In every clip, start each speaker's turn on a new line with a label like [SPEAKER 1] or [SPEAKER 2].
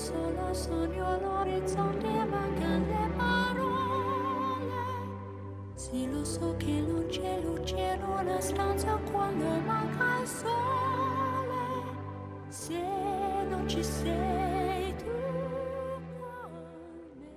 [SPEAKER 1] solo sogno all'orizzonte, mancano le parole. Sì, lo so che non c'è luce in una stanza quando manca il sole. Se non ci sei tu con me.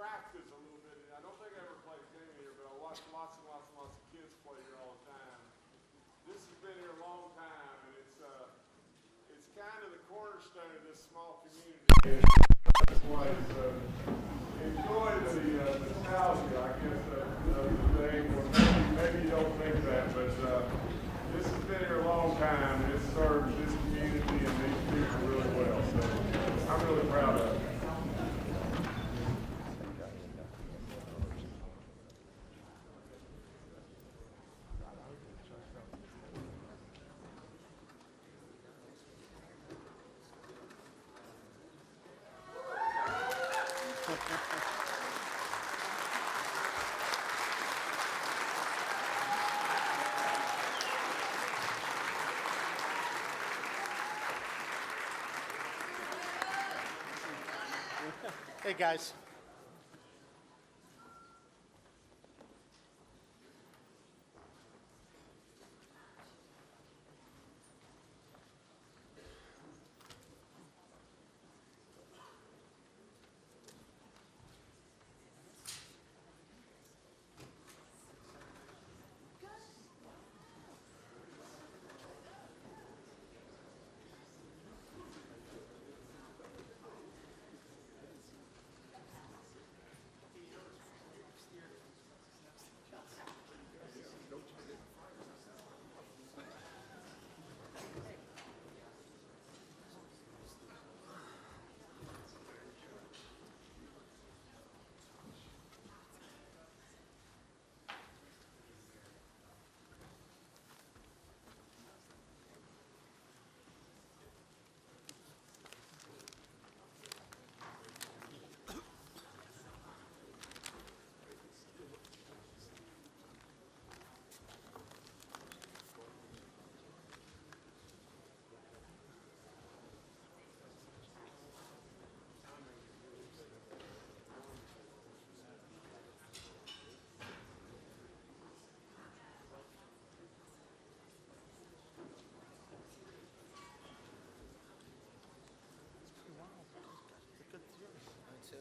[SPEAKER 2] practice a little bit. I don't think I ever played a game here, but I watch lots and lots and lots of kids play here all the time. This has been here a long time, and it's kind of the cornerstone of this small community. That's why enjoy the nostalgia, I guess, of the thing. Or maybe you don't think that, but this has been here a long time, and it serves this community and these people really well. So I'm really proud of it.
[SPEAKER 3] Hey, guys.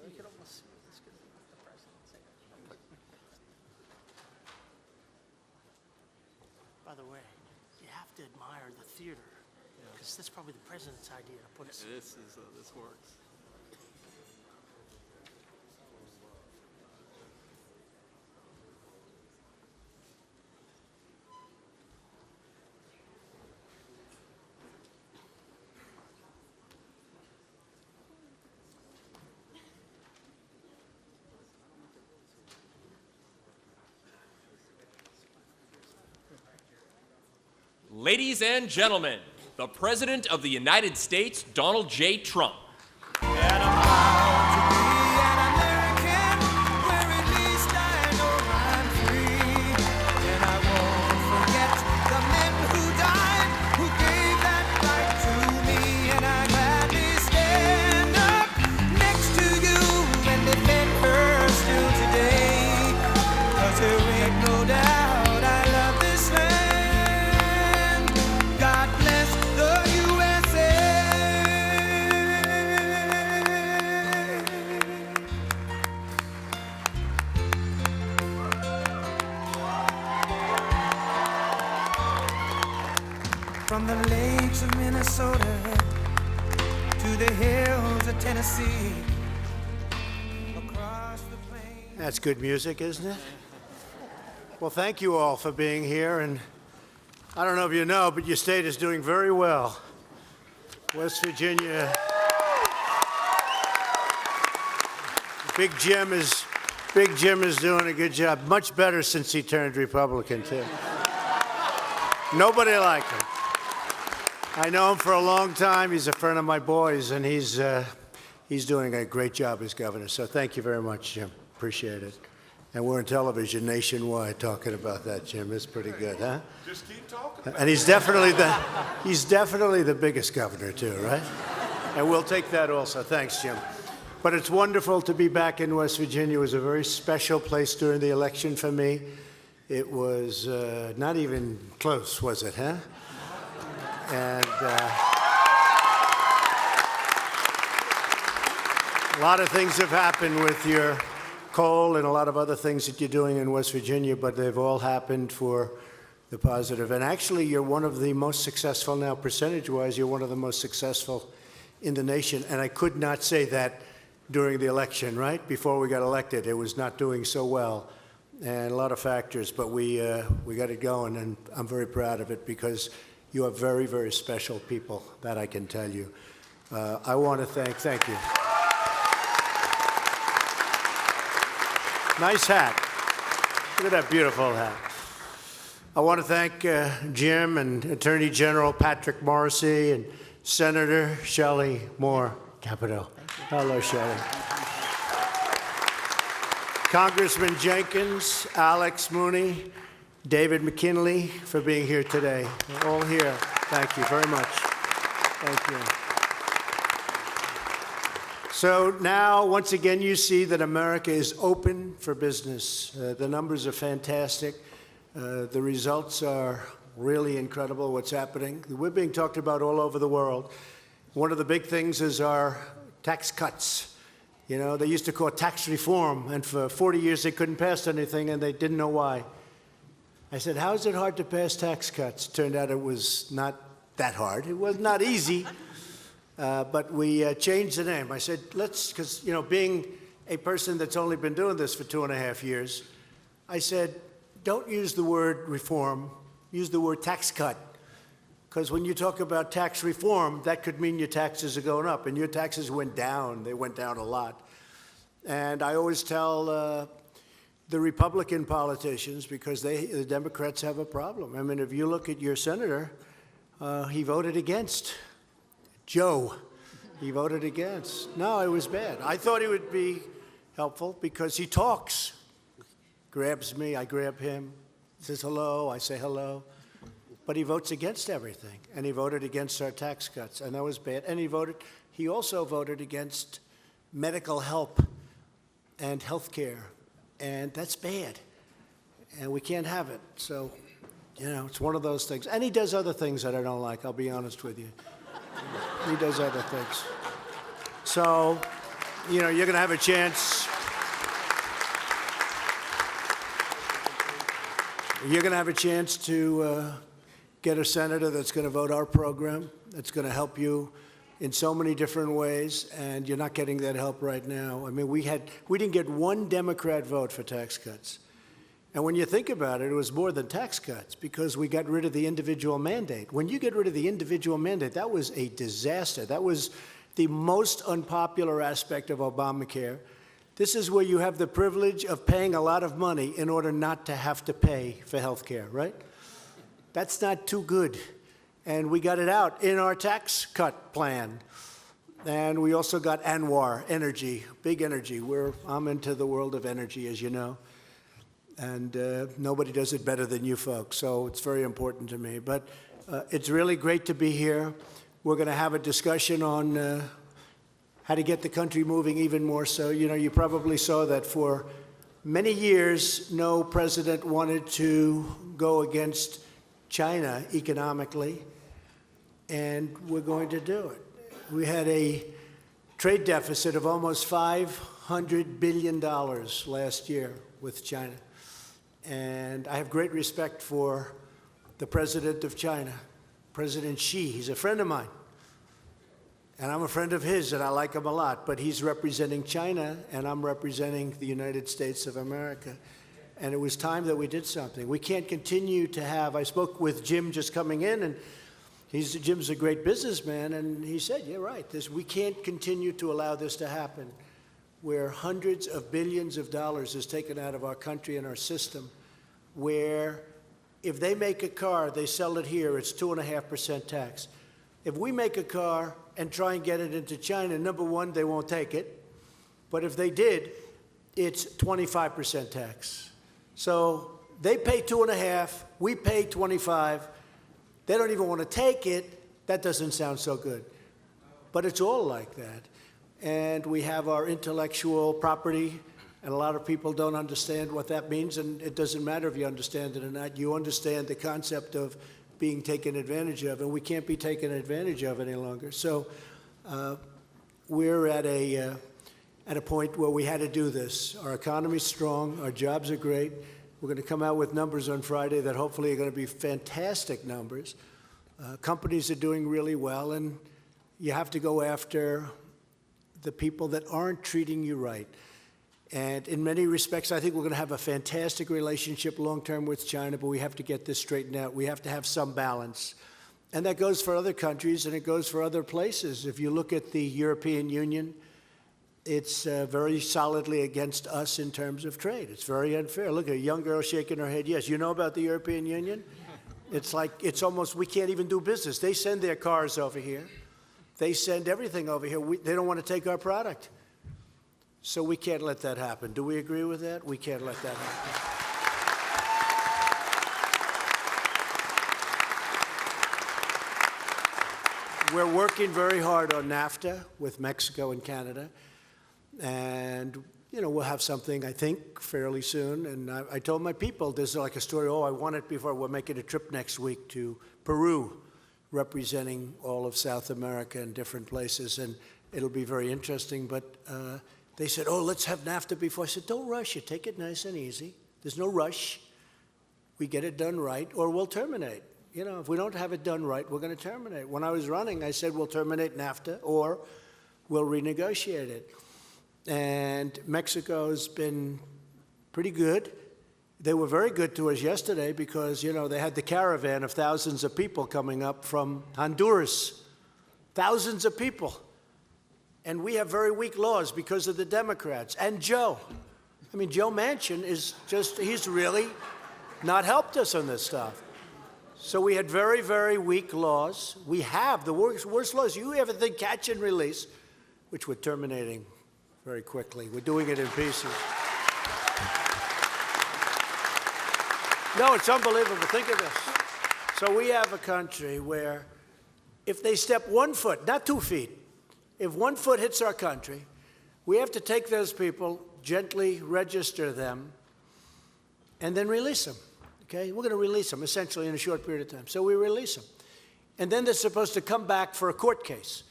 [SPEAKER 3] You can almost see this good the president saying it. By the way, you have to admire the theater, because this is probably the president's idea to put us.
[SPEAKER 4] This works.
[SPEAKER 5] Ladies and gentlemen, the President of the United States, Donald J. Trump.
[SPEAKER 6] From the lakes of Minnesota to the hills of Tennessee, across the plains.
[SPEAKER 3] That's good music, isn't it? Well, thank you all for being here, and I don't know if you know, but your state is doing very well. West Virginia. Big Jim is doing a good job. Much better since he turned Republican, too. Nobody like him. I know him for a long time. He's a friend of my boys, and he's doing a great job as governor. So thank you very much, Jim. Appreciate it. And we're on television nationwide talking about that, Jim. It's pretty good, huh?
[SPEAKER 2] Just keep talking.
[SPEAKER 3] And he's definitely the biggest governor, too, right? And we'll take that also. Thanks, Jim. But it's wonderful to be back in West Virginia. It was a very special place during the election for me. It was not even close, was it, huh? And a lot of things have happened with your coal and a lot of other things that you're doing in West Virginia, but they've all happened for the positive. And actually, you're one of the most successful now, percentage-wise, you're one of the most successful in the nation. And I could not say that during the election, right? Before we got elected, it was not doing so well. And a lot of factors, but we got it going, and I'm very proud of it because you are very, very special people, that I can tell you. I want to thank you. Nice hat. Look at that beautiful hat. I want to thank Jim and Attorney General Patrick Morrissey and Senator Shelley Moore Capito. Hello, Shelley. Congressman Jenkins, Alex Mooney, David McKinley for being here today. They're all here. Thank you very much. Thank you. So now, once again, you see that America is open for business. The numbers are fantastic. The results are really incredible, what's happening. We're being talked about all over the world. One of the big things is our tax cuts. You know, they used to call it tax reform, and for 40 years they couldn't pass anything, and they didn't know why. I said, how is it hard to pass tax cuts? Turned out it was not that hard. It was not easy. But we changed the name. I said, because, you know, being a person that's only been doing this for 2.5 years, I said, don't use the word reform, use the word tax cut. Because when you talk about tax reform, that could mean your taxes are going up, and your taxes went down. They went down a lot. And I always tell the Republican politicians, because the Democrats have a problem. I mean, if you look at your senator, he voted against. Joe, he voted against. No, it was bad. I thought he would be helpful because he talks. Grabs me, I grab him. Says hello, I say hello. But he votes against everything. And he voted against our tax cuts, and that was bad. And he also voted against medical help and health care. And that's bad. And we can't have it. So, you know, it's one of those things. And he does other things that I don't like, I'll be honest with you. He does other things. So, you know, you're going to have a chance. You're going to have a chance to get a senator that's going to vote our program, that's going to help you in so many different ways, and you're not getting that help right now. I mean, we didn't get one Democrat vote for tax cuts. And when you think about it, it was more than tax cuts because we got rid of the individual mandate. When you get rid of the individual mandate, that was a disaster. That was the most unpopular aspect of Obamacare. This is where you have the privilege of paying a lot of money in order not to have to pay for health care, right? That's not too good. And we got it out in our tax cut plan. And we also got Anwar, energy, big energy. I'm into the world of energy, as you know. And nobody does it better than you folks, so it's very important to me. But it's really great to be here. We're going to have a discussion on how to get the country moving even more so. You know, you probably saw that for many years, no president wanted to go against China economically, and we're going to do it. We had a trade deficit of almost $500 billion last year with China. And I have great respect for the president of China, President Xi. He's a friend of mine. And I'm a friend of his, and I like him a lot. But he's representing China, and I'm representing the United States of America. And it was time that we did something. We can't continue to have, I spoke with Jim just coming in, and Jim's a great businessman, and he said, you're right, we can't continue to allow this to happen, where hundreds of billions of dollars is taken out of our country and our system, where if they make a car, they sell it here, it's 2.5% tax. If we make a car and try and get it into China, number one, they won't take it. But if they did, it's 25% tax. So they pay 2.5, we pay 25. They don't even want to take it. That doesn't sound so good. But it's all like that. And we have our intellectual property, and a lot of people don't understand what that means, and it doesn't matter if you understand it or not. You understand the concept of being taken advantage of, and we can't be taken advantage of any longer. So we're at a at a point where we had to do this. Our economy's strong, our jobs are great. We're going to come out with numbers on Friday that hopefully are going to be fantastic numbers. Companies are doing really well, and you have to go after the people that aren't treating you right. And in many respects, I think we're going to have a fantastic relationship long-term with China, but we have to get this straightened out. We have to have some balance. And that goes for other countries, and it goes for other places. If you look at the European Union, it's very solidly against us in terms of trade. It's very unfair. Look at a young girl shaking her head. Yes, you know about the European Union? It's like, it's almost, we can't even do business. They send their cars over here. They send everything over here. They don't want to take our product. So we can't let that happen. Do we agree with that? We can't let that happen. We're working very hard on NAFTA with Mexico and Canada. And, you know, we'll have something, I think, fairly soon. And I told my people, there's like a story, oh, I want it before. We're making a trip next week to Peru, representing all of South America and different places. And it'll be very interesting. But they said, oh, let's have NAFTA before. I said, don't rush it. Take it nice and easy. There's no rush. We get it done right, or we'll terminate. You know, if we don't have it done right, we're going to terminate. When I was running, I said, we'll terminate NAFTA, or we'll renegotiate it. And Mexico's been pretty good. They were very good to us yesterday because, you know, they had the caravan of thousands of people coming up from Honduras. Thousands of people. And we have very weak laws because of the Democrats. And Joe. I mean, Joe Manchin is just, he's really not helped us on this stuff. So we had very, very weak laws. We have the worst laws. You ever think catch and release, which we're terminating very quickly. We're doing it in pieces. No, it's unbelievable. Think of this. So we have a country where if they step 1 foot, not 2 feet, if 1 foot hits our country, we have to take those people, gently register them, and then release them. Okay? We're going to release them, essentially, in a short period of time. So we release them. And then they're supposed to come back for a court case.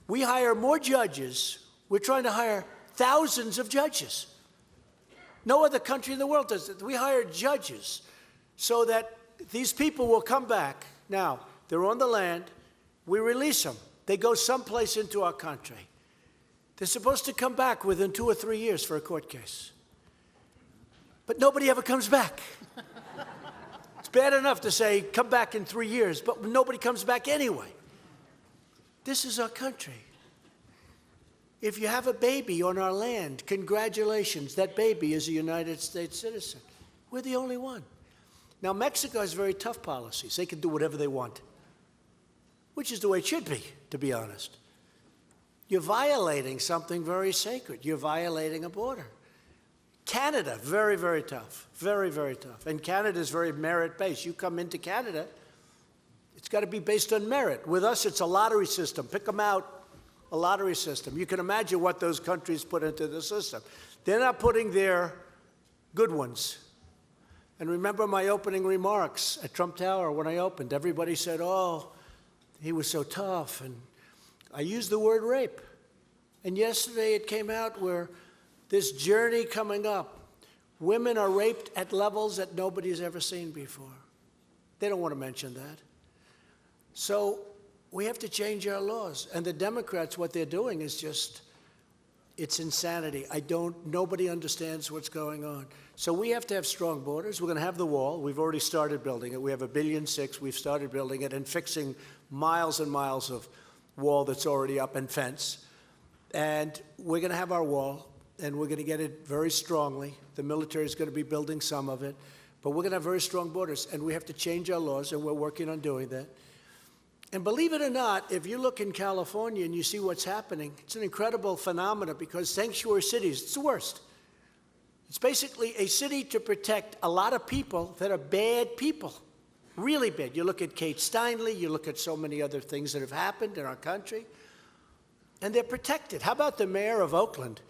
[SPEAKER 3] We hire more judges. We're trying to hire thousands of judges. No other country in the world does it. We hire judges so that these people will come back. Now, they're on the land. We release them. They go someplace into our country. They're supposed to come back within 2 or 3 years for a court case. But nobody ever comes back. It's bad enough to say, come back in 3 years, but nobody comes back anyway. This is our country. If you have a baby on our land, congratulations, that baby is a United States citizen. We're the only one. Now, Mexico has very tough policies. They can do whatever they want, which is the way it should be, to be honest. You're violating something very sacred. You're violating a border. Canada, very, very tough. Very, very tough. And Canada is very merit-based. You come into Canada, it's got to be based on merit. With us, it's a lottery system. Pick them out. A lottery system. You can imagine what those countries put into the system. They're not putting their good ones. And remember my opening remarks at Trump Tower when I opened. Everybody said, oh, he was so tough. And I used the word rape. And yesterday it came out where this journey coming up, women are raped at levels that nobody's ever seen before. They don't want to mention that. So we have to change our laws. And the Democrats, what they're doing is just, it's insanity. Nobody understands what's going on. So we have to have strong borders. We're going to have the wall. We've already started building it. We have $1.6 billion. We've started building it and fixing miles and miles of wall that's already up and fence. And we're going to have our wall, and we're going to get it very strongly. The military is going to be building some of it. But we're going to have very strong borders, and we have to change our laws, and we're working on doing that. And believe it or not, if you look in California and you see what's happening, it's an incredible phenomenon because sanctuary cities, it's the worst. It's basically a city to protect a lot of people that are bad people, really bad. You look at Kate Steinle, you look at so many other things that have happened in our country, and they're protected. How about the mayor of Oakland,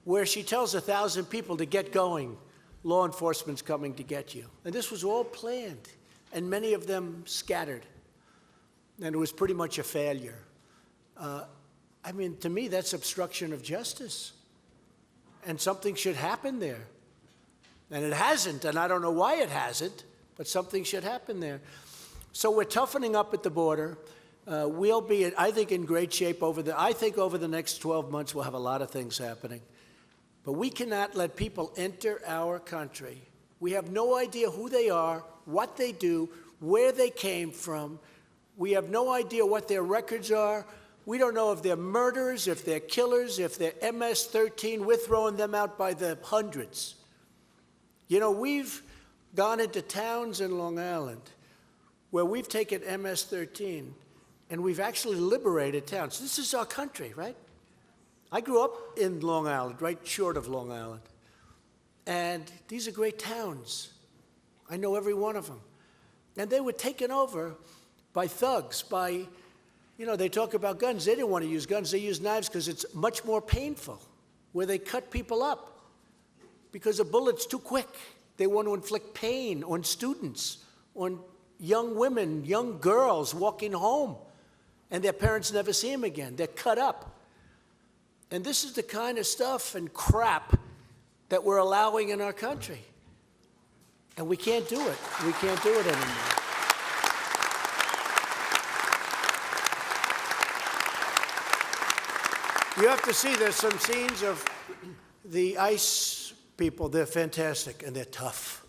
[SPEAKER 3] where she tells 1,000 people to get going, law enforcement's coming to get you. And this was all planned, and many of them scattered. And it was pretty much a failure. I mean, to me, that's obstruction of justice. and something should happen there. And it hasn't, and I don't know why it hasn't, but something should happen there. So we're toughening up at the border. We'll be, I think, in great shape over the next 12 months we'll have a lot of things happening. But we cannot let people enter our country. We have no idea who they are, what they do, where they came from. We have no idea what their records are. We don't know if they're murderers, if they're killers, if they're MS-13. We're throwing them out by the hundreds. You know, we've gone into towns in Long Island where we've taken MS-13 and we've actually liberated towns. This is our country, right? I grew up in Long Island, right short of Long Island. And these are great towns. I know every one of them. And they were taken over by thugs, by, you know, they talk about guns. They didn't want to use guns. They used knives because it's much more painful, where they cut people up because a bullet's too quick. They want to inflict pain on students, on young women, young girls walking home, and their parents never see them again. They're cut up. And this is the kind of stuff and crap that we're allowing in our country. And we can't do it. We can't do it anymore. You have to see, there's some scenes of the ICE people. They're fantastic, and they're tough.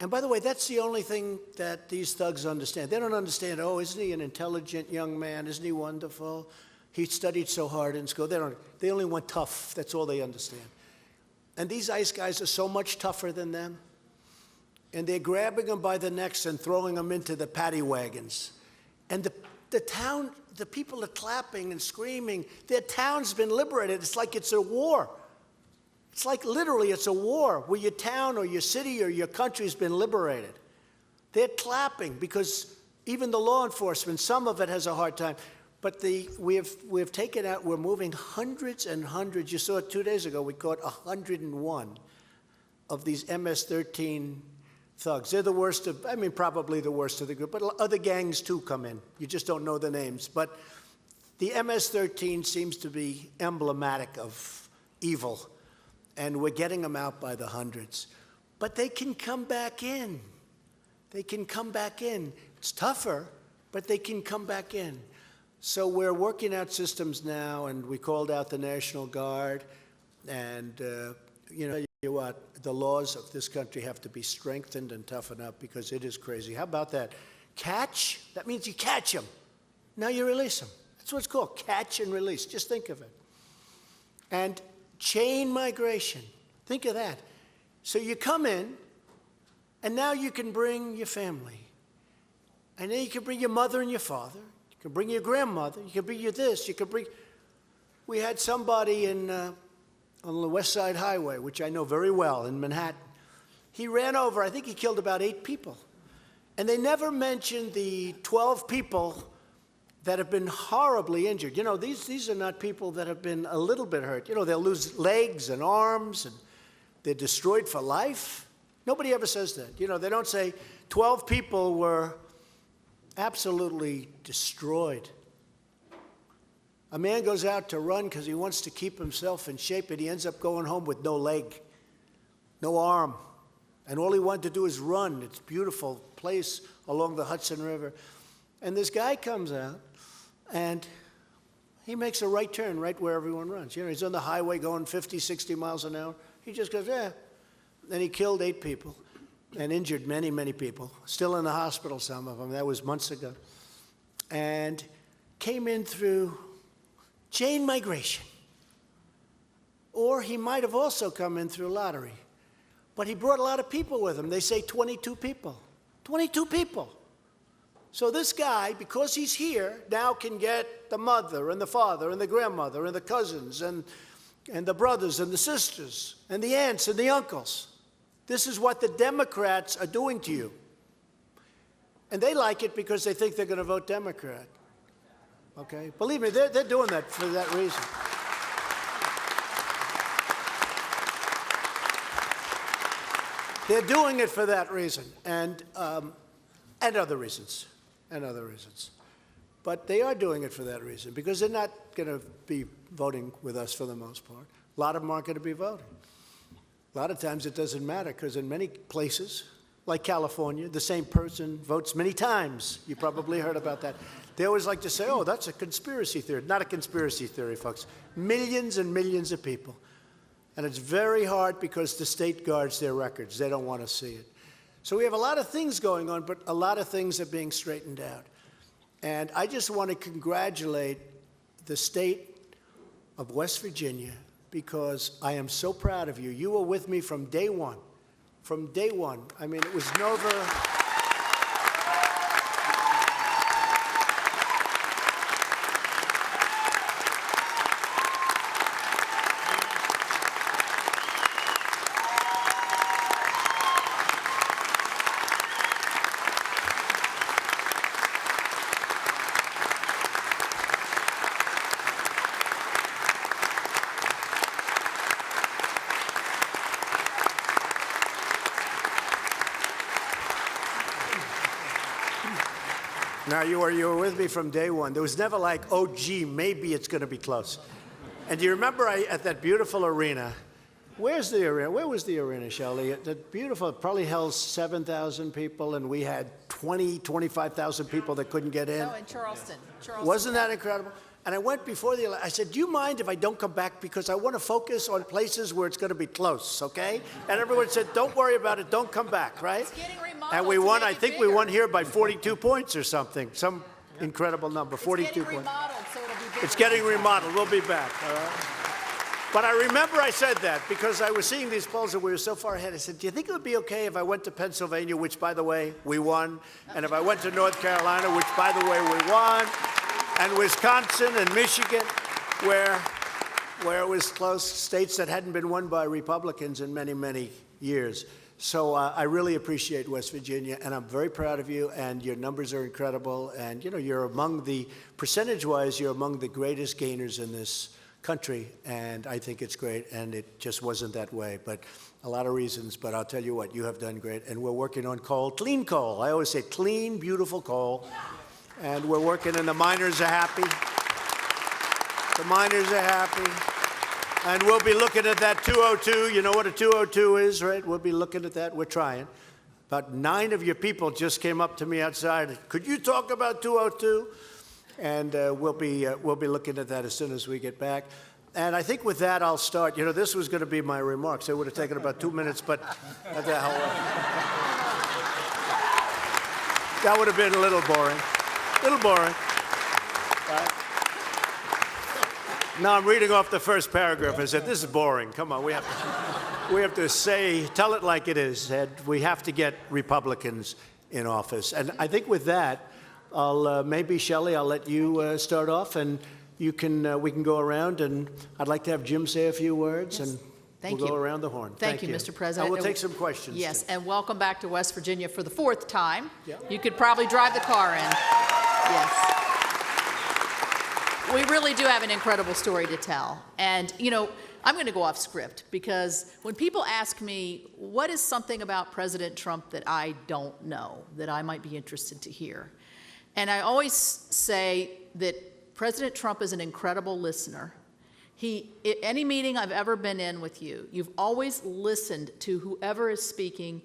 [SPEAKER 3] And by the way, that's the only thing that these thugs understand. They don't understand, oh, isn't he an intelligent young man? Isn't he wonderful? He studied so hard in school. They only want tough. That's all they understand. And these ICE guys are so much tougher than them. And they're grabbing them by the necks and throwing them into the paddy wagons. And the town, the people are clapping and screaming. Their town's been liberated. It's like it's a war. It's like literally it's a war where your town or your city or your country's been liberated. They're clapping because even the law enforcement, some of it has a hard time. But we've taken out, we're moving hundreds and hundreds. You saw it 2 days ago, we caught 101 of these MS-13 thugs. They're the worst of, I mean, probably the worst of the group, but other gangs too come in. You just don't know the names. But the MS-13 seems to be emblematic of evil, and we're getting them out by the hundreds. But they can come back in. They can come back in. It's tougher, but they can come back in. So we're working out systems now, and we called out the National Guard, and you know what, the laws of this country have to be strengthened and toughened up because it is crazy. How about that? Catch, that means you catch them. Now you release them. That's what it's called, catch and release. Just think of it. And chain migration, think of that. So you come in, and now you can bring your family. And then you can bring your mother and your father. You can bring your grandmother. You can bring your this. You can bring. We had somebody on the West Side Highway, which I know very well, in Manhattan. He ran over, I think he killed about 8 people. And they never mentioned the 12 people that have been horribly injured. You know, these are not people that have been a little bit hurt. You know, they'll lose legs and arms, and they're destroyed for life. Nobody ever says that. You know, they don't say 12 people were absolutely destroyed. A man goes out to run because he wants to keep himself in shape, and he ends up going home with no leg, no arm, and all he wanted to do is run. It's a beautiful place along the Hudson River. And this guy comes out, and he makes a right turn right where everyone runs. You know, he's on the highway going 50, 60 miles an hour. He just goes, yeah. And he killed 8 people and injured many, many people. Still in the hospital, some of them. That was months ago. And came in through chain migration. Or he might have also come in through lottery. But he brought a lot of people with him. They say 22 people. 22 people. So this guy, because he's here, now can get the mother and the father and the grandmother and the cousins and the brothers and the sisters and the aunts and the uncles. This is what the Democrats are doing to you. And they like it because they think they're going to vote Democrat. Okay? Believe me, they're doing that for that reason. They're doing it for that reason, and other reasons, and other reasons. But they are doing it for that reason, because they're not going to be voting with us for the most part. A lot of them aren't going to be voting. A lot of times it doesn't matter because in many places, like California, the same person votes many times. You probably heard about that. They always like to say, oh, that's a conspiracy theory. Not a conspiracy theory, folks. Millions and millions of people. And it's very hard because the state guards their records. They don't want to see it. So we have a lot of things going on, but a lot of things are being straightened out. And I just want to congratulate the state of West Virginia because I am so proud of you. You were with me from day one. From day one. I mean, it was never... Now, you were with me from day one. There was never like, oh, gee, maybe it's going to be close. And do you remember at that beautiful arena? Where's the arena? Where was the arena, Shelley? That beautiful, it probably held 7,000 people, and we had 25,000 people that couldn't get in.
[SPEAKER 4] No, in Charleston.
[SPEAKER 3] Wasn't that incredible? And I went before the election. I said, do you mind if I don't come back? Because I want to focus on places where it's going to be close, okay? And everyone said, don't worry about it. Don't come back, right?
[SPEAKER 4] It's getting remodeled.
[SPEAKER 3] And we won. I think we won here by 42 points or something. Some incredible number, 42 points.
[SPEAKER 4] It's getting remodeled, so it'll be bigger.
[SPEAKER 3] It's getting remodeled. We'll be back, all right? But I remember I said that because I was seeing these polls and we were so far ahead. I said, do you think it would be okay if I went to Pennsylvania, which, by the way, we won, and if I went to North Carolina, which, by the way, we won, and Wisconsin and Michigan, where it was close, states that hadn't been won by Republicans in many, many years. So I really appreciate West Virginia, and I'm very proud of you, and your numbers are incredible, and you're among the, percentage-wise, you're among the greatest gainers in this country, and I think it's great, and it just wasn't that way, but a lot of reasons, but I'll tell you what, you have done great, and we're working on coal, clean coal. I always say clean, beautiful coal. And we're working, and the miners are happy. The miners are happy. And we'll be looking at that 202. You know what a 202 is, right? We'll be looking at that. We're trying. About 9 of your people just came up to me outside. Could you talk about 202? And we'll be looking at that as soon as we get back. And I think with that, I'll start. This was going to be my remarks. It would have taken about 2 minutes, but what the hell? That would have been a little boring. A little boring. Right? Now I'm reading off the first paragraph. I said, this is boring. Come on, we have to tell it like it is. And we have to get Republicans in office. And I think with that, maybe, Shelley, I'll let you start off, and we can go around, and I'd like to have Jim say a few words,
[SPEAKER 4] yes.
[SPEAKER 3] And
[SPEAKER 4] Thank
[SPEAKER 3] we'll
[SPEAKER 4] you.
[SPEAKER 3] go around the horn.
[SPEAKER 4] Thank you, Mr. President.
[SPEAKER 3] And we'll take some questions.
[SPEAKER 4] Yes,
[SPEAKER 3] too.
[SPEAKER 4] and welcome back to West Virginia for the 4th time.
[SPEAKER 3] Yeah.
[SPEAKER 4] You could probably drive the car in. Yes. We really do have an incredible story to tell. And, I'm going to go off script because when people ask me, what is something about President Trump that I don't know, that I might be interested to hear? And I always say that President Trump is an incredible listener. Any meeting I've ever been in with you, you've always listened to whoever is speaking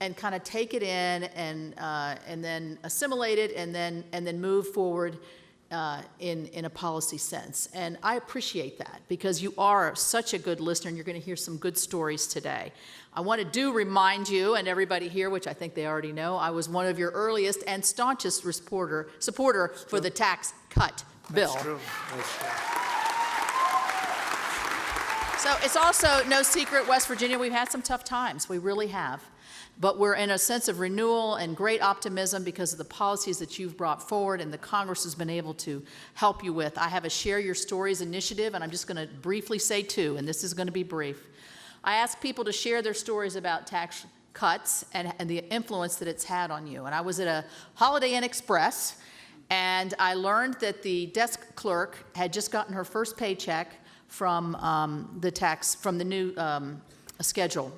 [SPEAKER 4] and kind of take it in and then assimilate it and then move forward in a policy sense. And I appreciate that because you are such a good listener and you're going to hear some good stories today. I want to remind you and everybody here, which I think they already know, I was one of your earliest and staunchest supporter for the tax cut bill.
[SPEAKER 3] That's true. That's true.
[SPEAKER 4] So it's also no secret, West Virginia, we've had some tough times. We really have. But we're in a sense of renewal and great optimism because of the policies that you've brought forward and the Congress has been able to help you with. I have a Share Your Stories initiative, and I'm just going to briefly say 2, and this is going to be brief. I ask people to share their stories about tax cuts and the influence that it's had on you. And I was at a Holiday Inn Express, and I learned that the desk clerk had just gotten her first paycheck from the new schedule.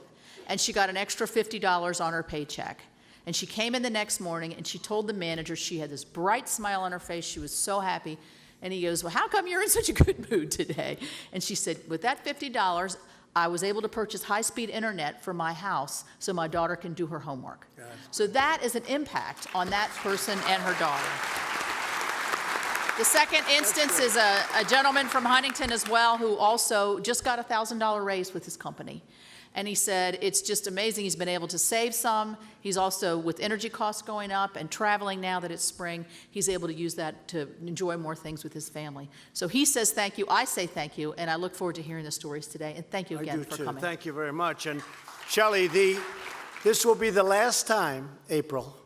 [SPEAKER 4] And she got an extra $50 on her paycheck. And she came in the next morning and she told the manager, she had this bright smile on her face, she was so happy. And he goes, well, how come you're in such a good mood today? And she said, with that $50, I was able to purchase high-speed internet for my house so my daughter can do her homework. So that is an impact on that person and her daughter. The second instance is a gentleman from Huntington as well who also just got a $1,000 raise with his company. And he said it's just amazing. He's been able to save some. He's also, with energy costs going up and traveling now that it's spring, he's able to use that to enjoy more things with his family. So he says thank you. I say thank you. And I look forward to hearing the stories today. And thank you again for coming.
[SPEAKER 3] Thank you very much. And Shelley, this will be the last time, April,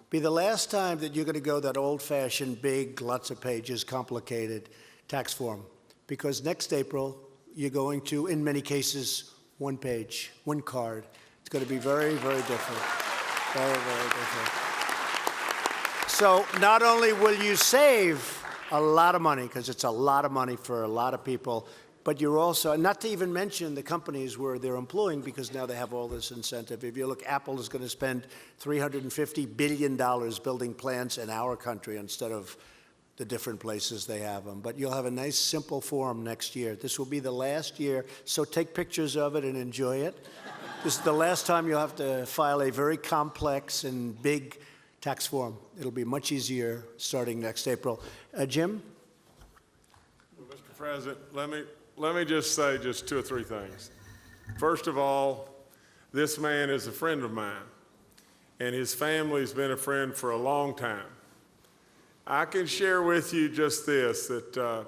[SPEAKER 3] be the last time that you're going to go that old-fashioned, big, lots of pages, complicated tax form. Because next April, you're going to, in many cases, one page, one card. It's going to be very, very different. Very, very different. So not only will you save a lot of money, because it's a lot of money for a lot of people, but you're also, not to even mention the companies where they're employing, because now they have all this incentive. If you look, Apple is going to spend $350 billion building plants in our country instead of the different places they have them. But you'll have a nice, simple form next year. This will be the last year, so take pictures of it and enjoy it. This is the last time you'll have to file a very complex and big tax form. It'll be much easier starting next April. Jim?
[SPEAKER 2] Well, Mr. President, let me just say just 2 or 3 things. First of all, this man is a friend of mine, and his family's been a friend for a long time. I can share with you just this, that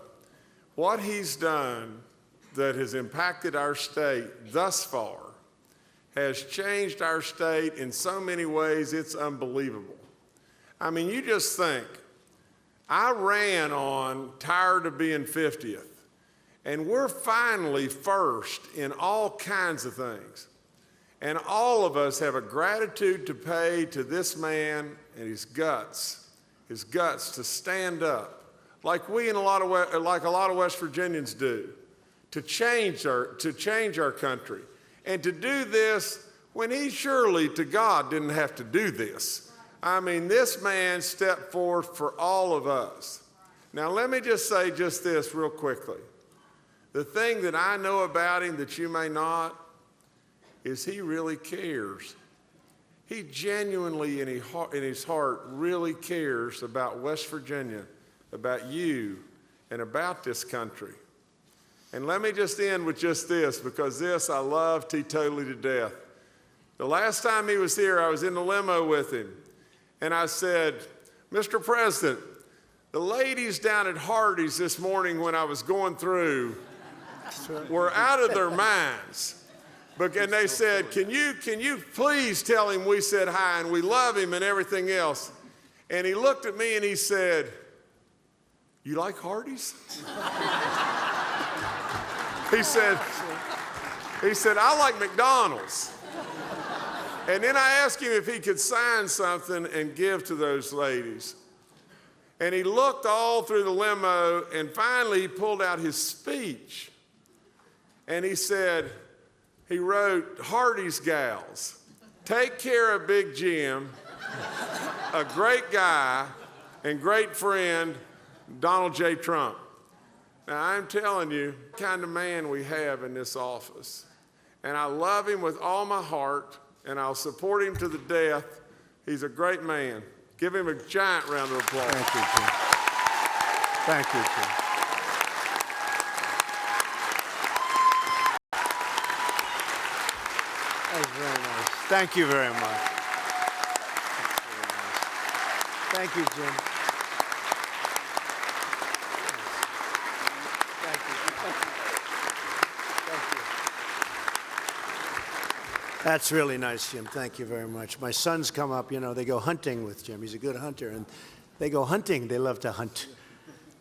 [SPEAKER 2] what he's done that has impacted our state thus far has changed our state in so many ways, it's unbelievable. I mean, you just think, I ran on tired of being 50th, and we're finally first in all kinds of things. And all of us have a gratitude to pay to this man and his guts to stand up, like we in a lot of West Virginians do, to change our country, and to do this when he surely to God didn't have to do this. I mean, this man stepped forth for all of us. Now, let me just say just this real quickly. The thing that I know about him that you may not is he really cares. He genuinely, in his heart, really cares about West Virginia, about you, and about this country. And let me just end with just this, because this I love teetotally to death. The last time he was here, I was in the limo with him, and I said, Mr. President, the ladies down at Hardee's this morning when I was going through were out of their minds. And they said, can you please tell him we said hi and we love him and everything else? And he looked at me and he said, you like Hardee's? he said, I like McDonald's. And then I asked him if he could sign something and give to those ladies. And he looked all through the limo, and finally he pulled out his speech. And he said, he wrote, Hardee's gals, take care of Big Jim, a great guy and great friend, Donald J. Trump. Now, I'm telling you, the kind of man we have in this office. And I love him with all my heart, and I'll support him to the death. He's a great man. Give him a giant round of applause.
[SPEAKER 3] Thank you, Jim. Thank you, Jim. That was very nice. Thank you very much. Thank you, Jim. Thank you. That's really nice, Jim. Thank you very much. My sons come up, they go hunting with Jim. He's a good hunter, and they go hunting. They love to hunt.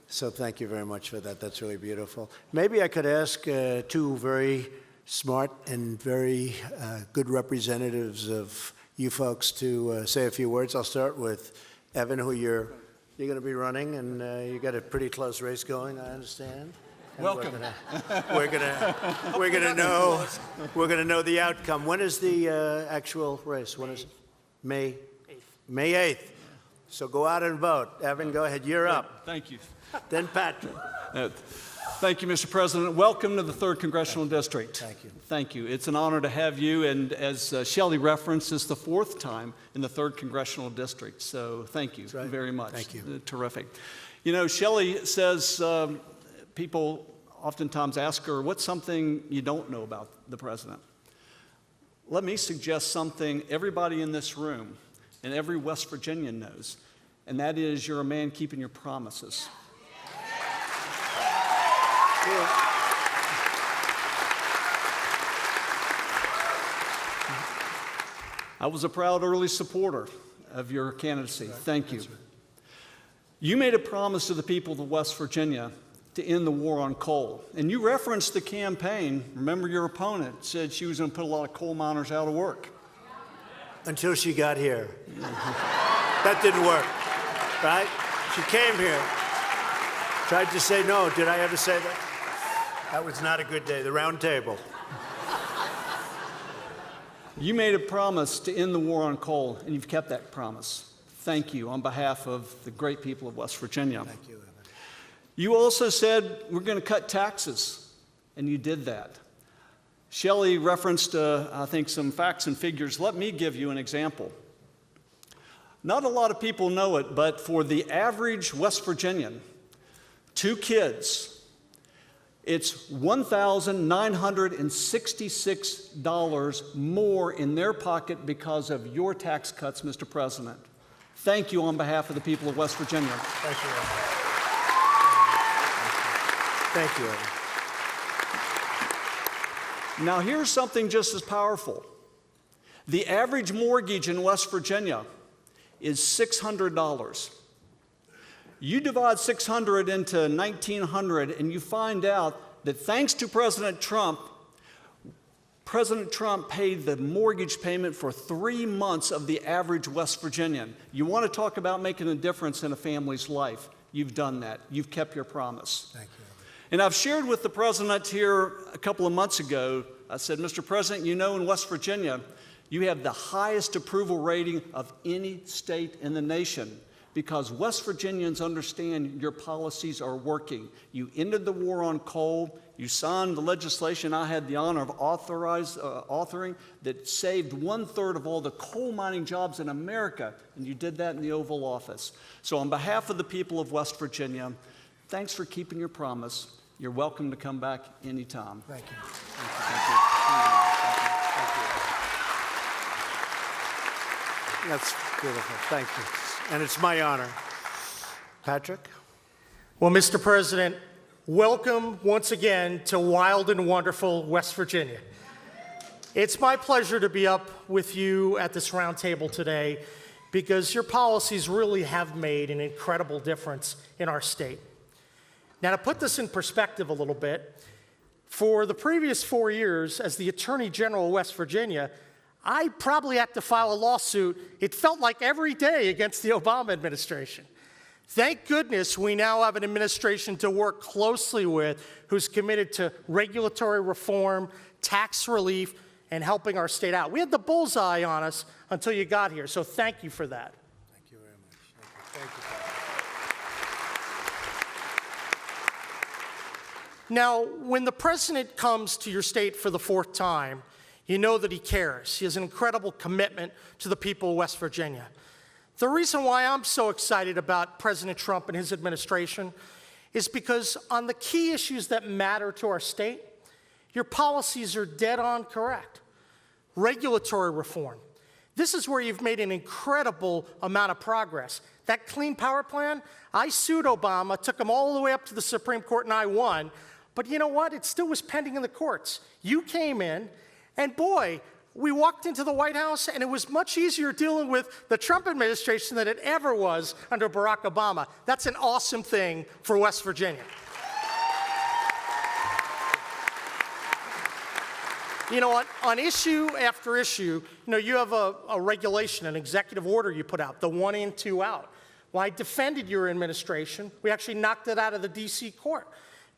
[SPEAKER 3] So thank you very much for that. That's really beautiful. Maybe I could ask 2 very smart and very good representatives of you folks to say a few words. I'll start with Evan, who you're going to be running, and you got a pretty close race going, I understand. And
[SPEAKER 7] welcome.
[SPEAKER 3] We're gonna know the outcome. When is the actual race? When is it? May 8th. So go out and vote. Evan, go ahead. You're up.
[SPEAKER 7] Thank you.
[SPEAKER 3] Then Patrick.
[SPEAKER 7] Thank you, Mr. President. Welcome to the 3rd Congressional District.
[SPEAKER 3] Thank you.
[SPEAKER 7] Thank you. It's an honor to have you, and as Shelley referenced, it's the 4th time in the 3rd Congressional District, so thank you
[SPEAKER 3] right.
[SPEAKER 7] very much.
[SPEAKER 3] Thank you.
[SPEAKER 7] Terrific. You know, Shelley says people oftentimes ask her, what's something you don't know about the president? Let me suggest something everybody in this room and every West Virginian knows, and that is you're a man keeping your promises. I was a proud early supporter of your candidacy. Thank you. You made a promise to the people of West Virginia to end the war on coal. And you referenced the campaign. Remember, your opponent said she was going to put a lot of coal miners out of work.
[SPEAKER 3] Until she got here. That didn't work, right? She came here, tried to say no. Did I ever say that? That was not a good day. The round table.
[SPEAKER 7] You made a promise to end the war on coal, and you've kept that promise. Thank you on behalf of the great people of West Virginia.
[SPEAKER 3] Thank you, Evan.
[SPEAKER 7] You also said we're going to cut taxes, and you did that. Shelley referenced, I think, some facts and figures. Let me give you an example. Not a lot of people know it, but for the average West Virginian, 2 kids, it's $1,966 more in their pocket because of your tax cuts, Mr. President. Thank you on behalf of the people of West Virginia.
[SPEAKER 3] Thank you, Evan. Thank you, Evan.
[SPEAKER 7] Now, here's something just as powerful. The average mortgage in West Virginia is $600. You divide 600 into 1,900, and you find out that thanks to President Trump paid the mortgage payment for 3 months of the average West Virginian. You want to talk about making a difference in a family's life? You've done that. You've kept your promise.
[SPEAKER 3] Thank you.
[SPEAKER 7] And I've shared with the president here a couple of months ago, I said, Mr. President, you know in West Virginia, you have the highest approval rating of any state in the nation because West Virginians understand your policies are working. You ended the war on coal. You signed the legislation I had the honor of authoring that saved 1/3 of all the coal mining jobs in America, and you did that in the Oval Office. So on behalf of the people of West Virginia, thanks for keeping your promise. You're welcome to come back anytime.
[SPEAKER 3] Thank you.
[SPEAKER 7] Thank you.
[SPEAKER 3] That's beautiful. Thank you. And it's my honor. Patrick?
[SPEAKER 8] Well, Mr. President, welcome once again to wild and wonderful West Virginia. It's my pleasure to be up with you at this round table today because your policies really have made an incredible difference in our state. Now, to put this in perspective a little bit, for the previous 4 years as the Attorney General of West Virginia, I probably had to file a lawsuit, it felt like every day, against the Obama administration. Thank goodness we now have an administration to work closely with who's committed to regulatory reform, tax relief, and helping our state out. We had the bullseye on us until you got here, so thank you for that.
[SPEAKER 3] Thank you very much. Thank you, Patrick.
[SPEAKER 8] Now, when the president comes to your state for the 4th time, you know that he cares. He has an incredible commitment to the people of West Virginia. The reason why I'm so excited about President Trump and his administration is because on the key issues that matter to our state, your policies are dead on correct. Regulatory reform. This is where you've made an incredible amount of progress. That Clean Power Plan, I sued Obama, took him all the way up to the Supreme Court, and I won. But you know what? It still was pending in the courts. You came in, and boy, we walked into the White House, and it was much easier dealing with the Trump administration than it ever was under Barack Obama. That's an awesome thing for West Virginia. You know, on issue after issue, you have a regulation, an executive order you put out, the 1 in, 2 out. Well, I defended your administration. We actually knocked it out of the D.C. court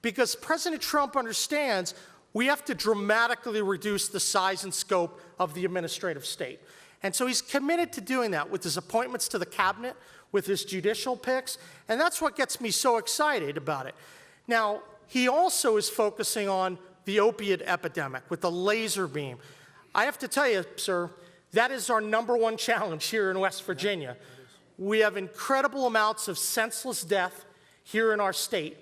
[SPEAKER 8] because President Trump understands we have to dramatically reduce the size and scope of the administrative state. And so he's committed to doing that with his appointments to the cabinet, with his judicial picks, and that's what gets me so excited about it. Now, he also is focusing on the opiate epidemic with the laser beam. I have to tell you, sir, that is our #1 challenge here in West Virginia. We have incredible amounts of senseless death here in our state.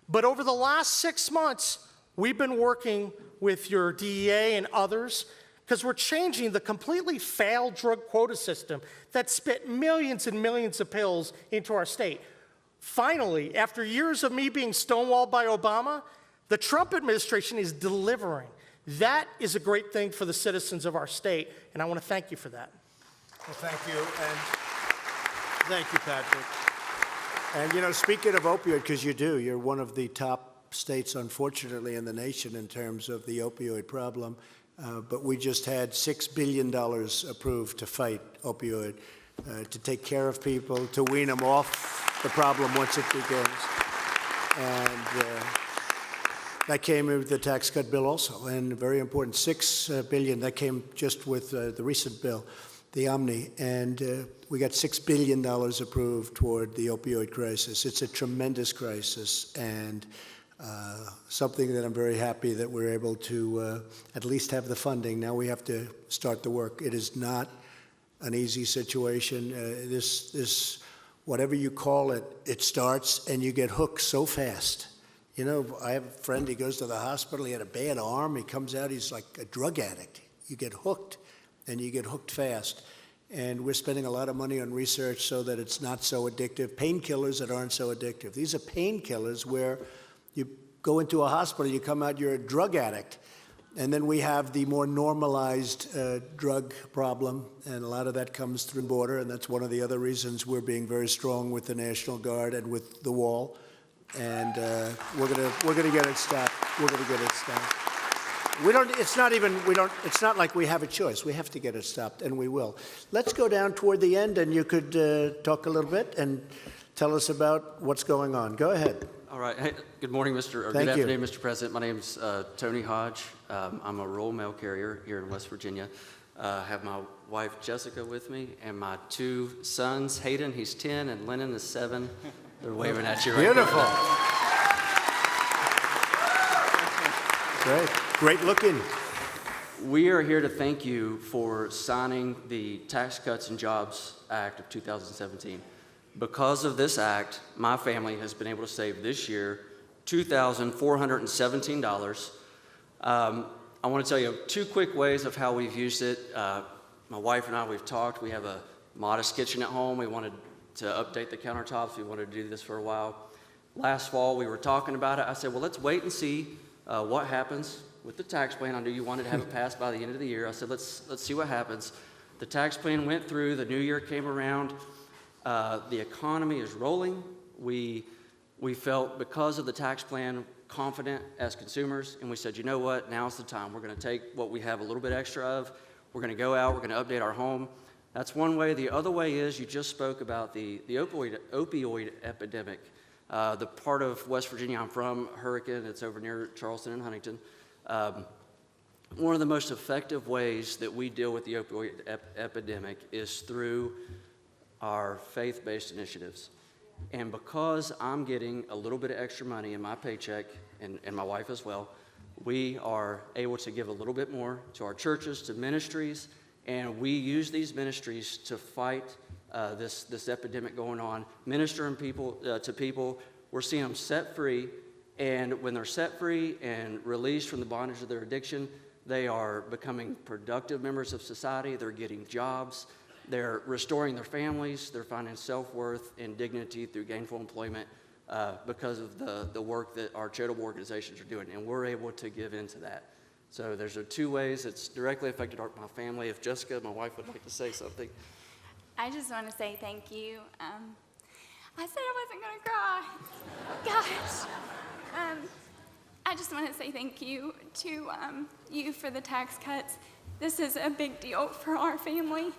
[SPEAKER 8] But over the last 6 months, we've been working with your DEA and others because we're changing the completely failed drug quota system that spit millions and millions of pills into our state. Finally, after years of me being stonewalled by Obama, the Trump administration is delivering. That is a great thing for the citizens of our state, and I want to thank you for that.
[SPEAKER 3] Well, thank you, and thank you, Patrick. And, you know, speaking of opioid, because you're one of the top states, unfortunately, in the nation in terms of the opioid problem, but we just had $6 billion approved to fight opioid, to take care of people, to wean them off the problem once it begins. And that came with the tax cut bill also, and very important, $6 billion. That came just with the recent bill, the Omni, and we got $6 billion approved toward the opioid crisis. It's a tremendous crisis, and something that I'm very happy that we're able to at least have the funding. Now we have to start the work. It is not an easy situation. This, whatever you call it, it starts, and you get hooked so fast. You know, I have a friend, he goes to the hospital, he had a bad arm, he comes out, he's like a drug addict. You get hooked, and you get hooked fast. And we're spending a lot of money on research so that it's not so addictive. Painkillers that aren't so addictive. These are painkillers where you go into a hospital, you come out, you're a drug addict. And then we have the more normalized drug problem, and a lot of that comes through the border, and that's one of the other reasons we're being very strong with the National Guard and with the wall. And we're gonna get it stopped. We're gonna get it stopped. It's not like we have a choice. We have to get it stopped, and we will. Let's go down toward the end, and you could talk a little bit and tell us about what's going on. Go ahead.
[SPEAKER 9] All right. Hey, good morning, good afternoon, Mr. President. My name's Tony Hodge. I'm a rural mail carrier here in West Virginia. I have my wife, Jessica, with me, and my 2 sons, Hayden, he's 10, and Lennon is 7. They're waving at you right
[SPEAKER 3] Beautiful. Great. Great looking.
[SPEAKER 9] We are here to thank you for signing the Tax Cuts and Jobs Act of 2017. Because of this act, my family has been able to save this year $2,417. I want to tell you 2 quick ways of how we've used it. My wife and I, we've talked. We have a modest kitchen at home. We wanted to update the countertops. We wanted to do this for a while. Last fall, we were talking about it. I said, well, let's wait and see what happens with the tax plan. I knew you wanted to have it passed by the end of the year. I said, let's see what happens. The tax plan went through. The new year came around. The economy is rolling. We felt, because of the tax plan, confident as consumers, and we said, you know what, now's the time. We're going to take what we have a little bit extra of. We're going to go out. We're going to update our home. That's one way. The other way is, you just spoke about the opioid epidemic. The part of West Virginia I'm from, Hurricane, it's over near Charleston and Huntington. One of the most effective ways that we deal with the opioid epidemic is through our faith-based initiatives. And because I'm getting a little bit of extra money in my paycheck, and my wife as well, we are able to give a little bit more to our churches, to ministries, and we use these ministries to fight this epidemic going on, ministering to people. We're seeing them set free, and when they're set free and released from the bondage of their addiction, they are becoming productive members of society. They're getting jobs. They're restoring their families. They're finding self-worth and dignity through gainful employment because of the work that our charitable organizations are doing, and we're able to give into that. So there's 2 ways it's directly affected my family. If Jessica, my wife, would like to say something.
[SPEAKER 10] I just want to say thank you. I said I wasn't going to cry. Gosh. I just want to say thank you to you for the tax cuts. This is a big deal for our family.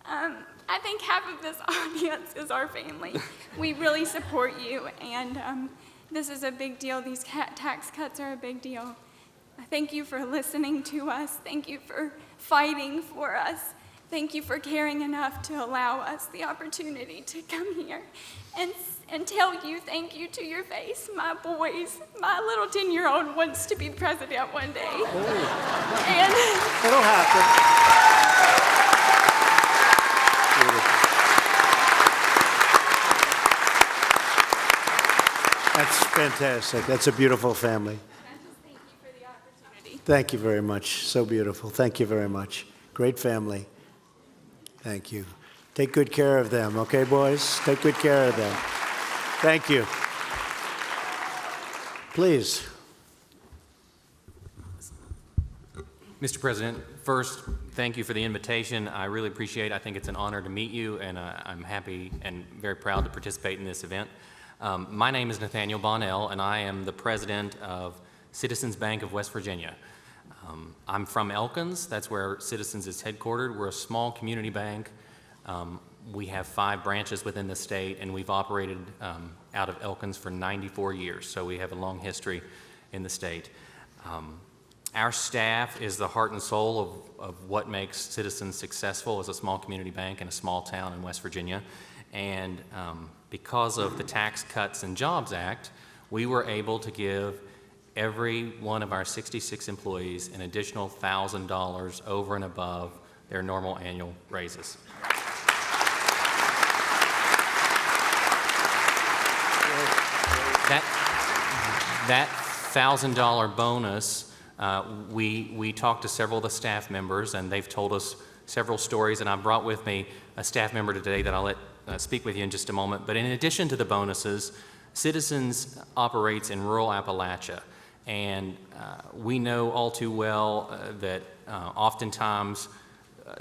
[SPEAKER 10] I think half of this audience is our family. We really support you, and this is a big deal. These tax cuts are a big deal. Thank you for listening to us. Thank you for fighting for us. Thank you for caring enough to allow us the opportunity to come here and tell you thank you to your face. My boys, my little 10-year-old wants to be president one day. And
[SPEAKER 3] It'll happen. That's fantastic. That's a beautiful family.
[SPEAKER 10] I just thank you for the opportunity.
[SPEAKER 3] Thank you very much. So beautiful. Thank you very much. Great family. Thank you. Take good care of them, okay, boys? Take good care of them. Thank you. Please.
[SPEAKER 11] Mr. President, first, thank you for the invitation. I really appreciate it. I think it's an honor to meet you, and I'm happy and very proud to participate in this event. My name is Nathaniel Bonnell, and I am the president of Citizens Bank of West Virginia. I'm from Elkins. That's where Citizens is headquartered. We're a small community bank. We have 5 branches within the state, and we've operated out of Elkins for 94 years, so we have a long history in the state. Our staff is the heart and soul of what makes Citizens successful as a small community bank in a small town in West Virginia. And because of the Tax Cuts and Jobs Act, we were able to give every one of our 66 employees an additional $1,000 over and above their normal annual raises. That $1,000 bonus, we talked to several of the staff members, and they've told us several stories, and I brought with me a staff member today that I'll let speak with you in just a moment. But in addition to the bonuses, Citizens operates in rural Appalachia, and we know all too well that oftentimes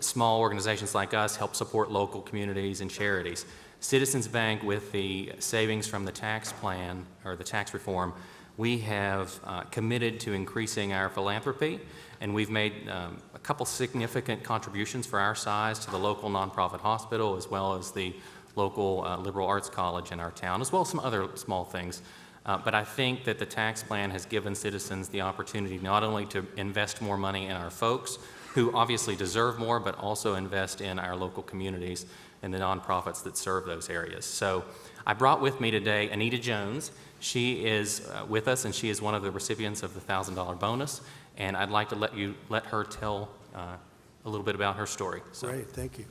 [SPEAKER 11] small organizations like us help support local communities and charities. Citizens Bank, with the savings from the tax plan or the tax reform, we have committed to increasing our philanthropy, and we've made a couple significant contributions for our size to the local nonprofit hospital, as well as the local liberal arts college in our town, as well as some other small things. But I think that the tax plan has given Citizens the opportunity not only to invest more money in our folks, who obviously deserve more, but also invest in our local communities and the nonprofits that serve those areas. So I brought with me today Anita Jones. She is with us, and she is one of the recipients of the $1,000 bonus, and I'd like to let her tell a little bit about her story. So.
[SPEAKER 3] Great, thank you.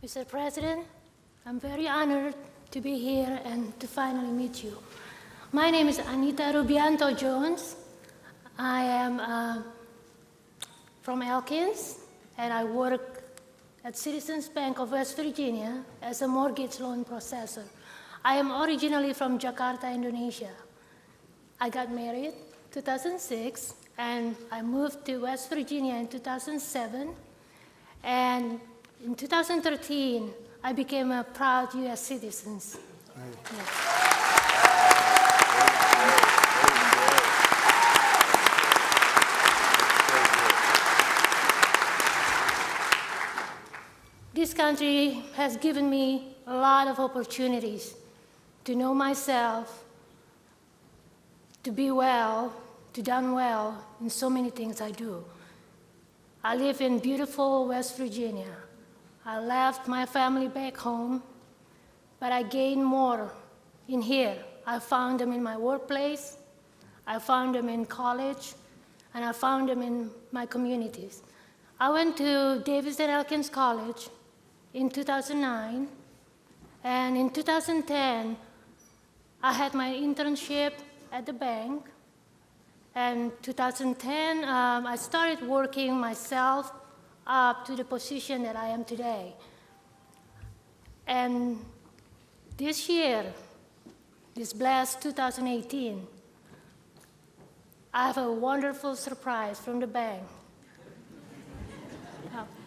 [SPEAKER 12] Mr. President, I'm very honored to be here and to finally meet you. My name is Anita Rubianto Jones. I am from Elkins, and I work at Citizens Bank of West Virginia as a mortgage loan processor. I am originally from Jakarta, Indonesia. I got married in 2006, and I moved to West Virginia in 2007. And in 2013, I became a proud U.S. citizen. Yes. This country has given me a lot of opportunities to know myself, to be well, to done well in so many things I do. I live in beautiful West Virginia. I left my family back home, but I gained more in here. I found them in my workplace, I found them in college, and I found them in my communities. I went to Davis and Elkins College in 2009, and in 2010, I had my internship at the bank. And 2010, I started working myself up to the position that I am today. And this year, this blessed 2018, I have a wonderful surprise from the bank.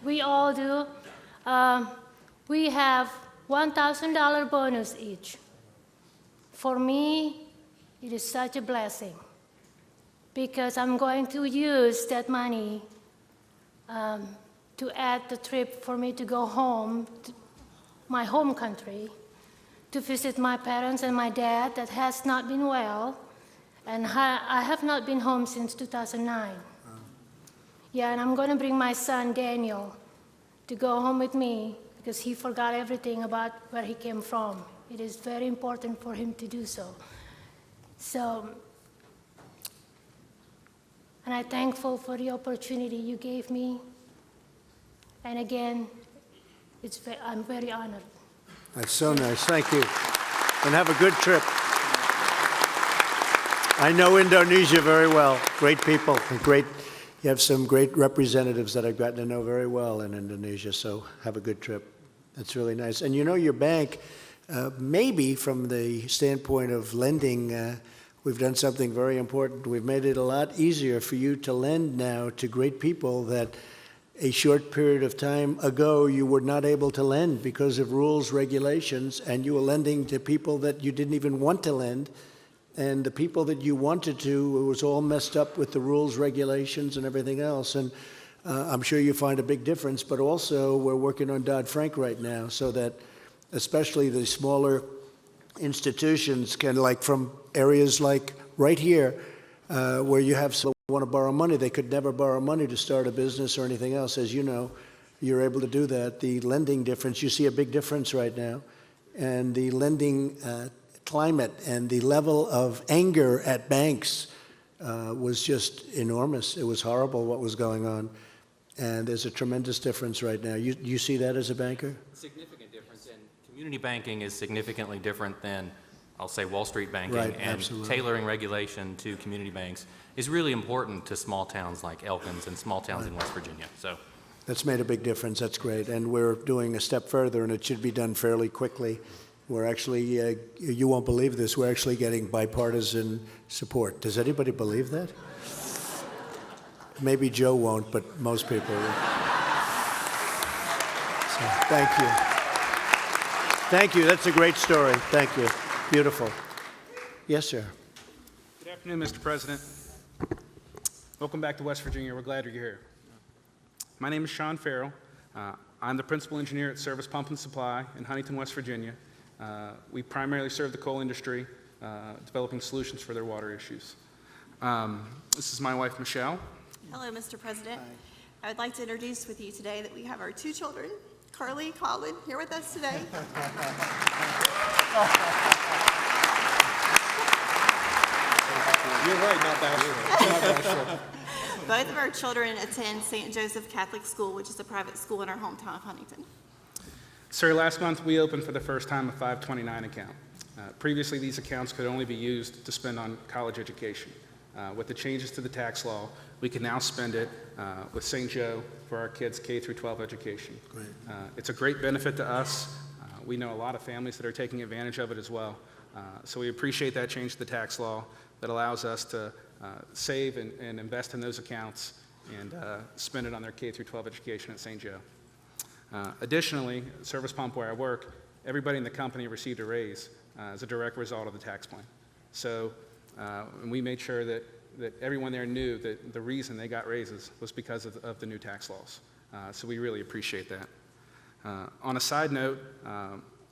[SPEAKER 12] We all do. We have $1,000 bonus each. For me, it is such a blessing, because I'm going to use that money to add the trip for me to go home, to my home country, to visit my parents and my dad that has not been well, and I have not been home since 2009. Yeah, and I'm going to bring my son, Daniel, to go home with me because he forgot everything about where he came from. It is very important for him to do so. And I'm thankful for the opportunity you gave me. And again, I'm very honored.
[SPEAKER 3] That's so nice. Thank you. And have a good trip. I know Indonesia very well. Great people. You have some great representatives that I've gotten to know very well in Indonesia, so have a good trip. That's really nice. And you know, your bank, maybe from the standpoint of lending, we've done something very important. We've made it a lot easier for you to lend now to great people that a short period of time ago you were not able to lend because of rules, regulations, and you were lending to people that you didn't even want to lend. And the people that you wanted to, it was all messed up with the rules, regulations, and everything else. And I'm sure you find a big difference, but also we're working on Dodd-Frank right now so that especially the smaller institutions can, like from areas like right here, where you have someone who want to borrow money, they could never borrow money to start a business or anything else. As you know, you're able to do that. The lending difference, you see a big difference right now. And the lending climate and the level of anger at banks was just enormous. It was horrible what was going on. And there's a tremendous difference right now. You see that as a banker?
[SPEAKER 11] Significant difference. And community banking is significantly different than, I'll say, Wall Street banking.
[SPEAKER 3] Right,
[SPEAKER 11] and
[SPEAKER 3] absolutely.
[SPEAKER 11] Tailoring regulation to community banks is really important to small towns like Elkins and small towns in West Virginia. So
[SPEAKER 3] That's made a big difference. That's great. And we're doing a step further, and it should be done fairly quickly. We're actually, you won't believe this, we're actually getting bipartisan support. Does anybody believe that? Maybe Joe won't, but most people will. So, thank you. Thank you. That's a great story. Thank you. Beautiful. Yes, sir.
[SPEAKER 13] Good afternoon, Mr. President. Welcome back to West Virginia. We're glad you're here. My name is Sean Farrell. I'm the principal engineer at Service Pump and Supply in Huntington, West Virginia. We primarily serve the coal industry, developing solutions for their water issues. This is my wife, Michelle.
[SPEAKER 14] Hello, Mr. President. I would like to introduce with you today that we have our two children, Carly and Colin, here with us today.
[SPEAKER 13] You're right, not bashful.
[SPEAKER 14] Both of our children attend St. Joseph Catholic School, which is a private school in our hometown of Huntington.
[SPEAKER 13] Sir, last month we opened for the first time a 529 account. Previously, these accounts could only be used to spend on college education. With the changes to the tax law, we can now spend it with St. Joe for our kids' K through 12 education.
[SPEAKER 3] Great.
[SPEAKER 13] It's a great benefit to us. We know a lot of families that are taking advantage of it as well. So we appreciate that change to the tax law that allows us to save and invest in those accounts and spend it on their K through 12 education at St. Joe. Additionally, Service Pump, where I work, everybody in the company received a raise as a direct result of the tax plan. So and we made sure that everyone there knew that the reason they got raises was because of the new tax laws. So we really appreciate that. On a side note,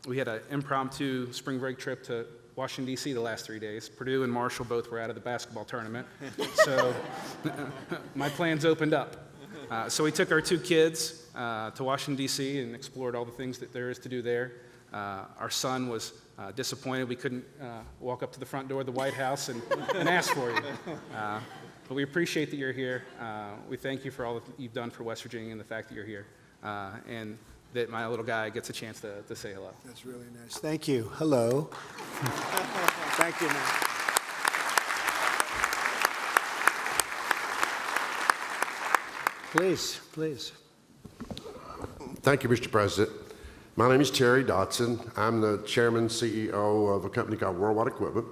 [SPEAKER 13] we had an impromptu spring break trip to Washington, D.C. the last 3 days. Purdue and Marshall both were out of the basketball tournament. So my plans opened up. So we took our two kids to Washington, D.C. and explored all the things that there is to do there. Our son was disappointed we couldn't walk up to the front door of the White House and ask for you. But we appreciate that you're here. We thank you for all that you've done for West Virginia and the fact that you're here. And that my little guy gets a chance to say hello.
[SPEAKER 3] That's really nice. Thank you. Hello. Thank you, man. Please, please.
[SPEAKER 15] Thank you, Mr. President. My name is Terry Dotson. I'm the chairman and CEO of a company called Worldwide Equipment.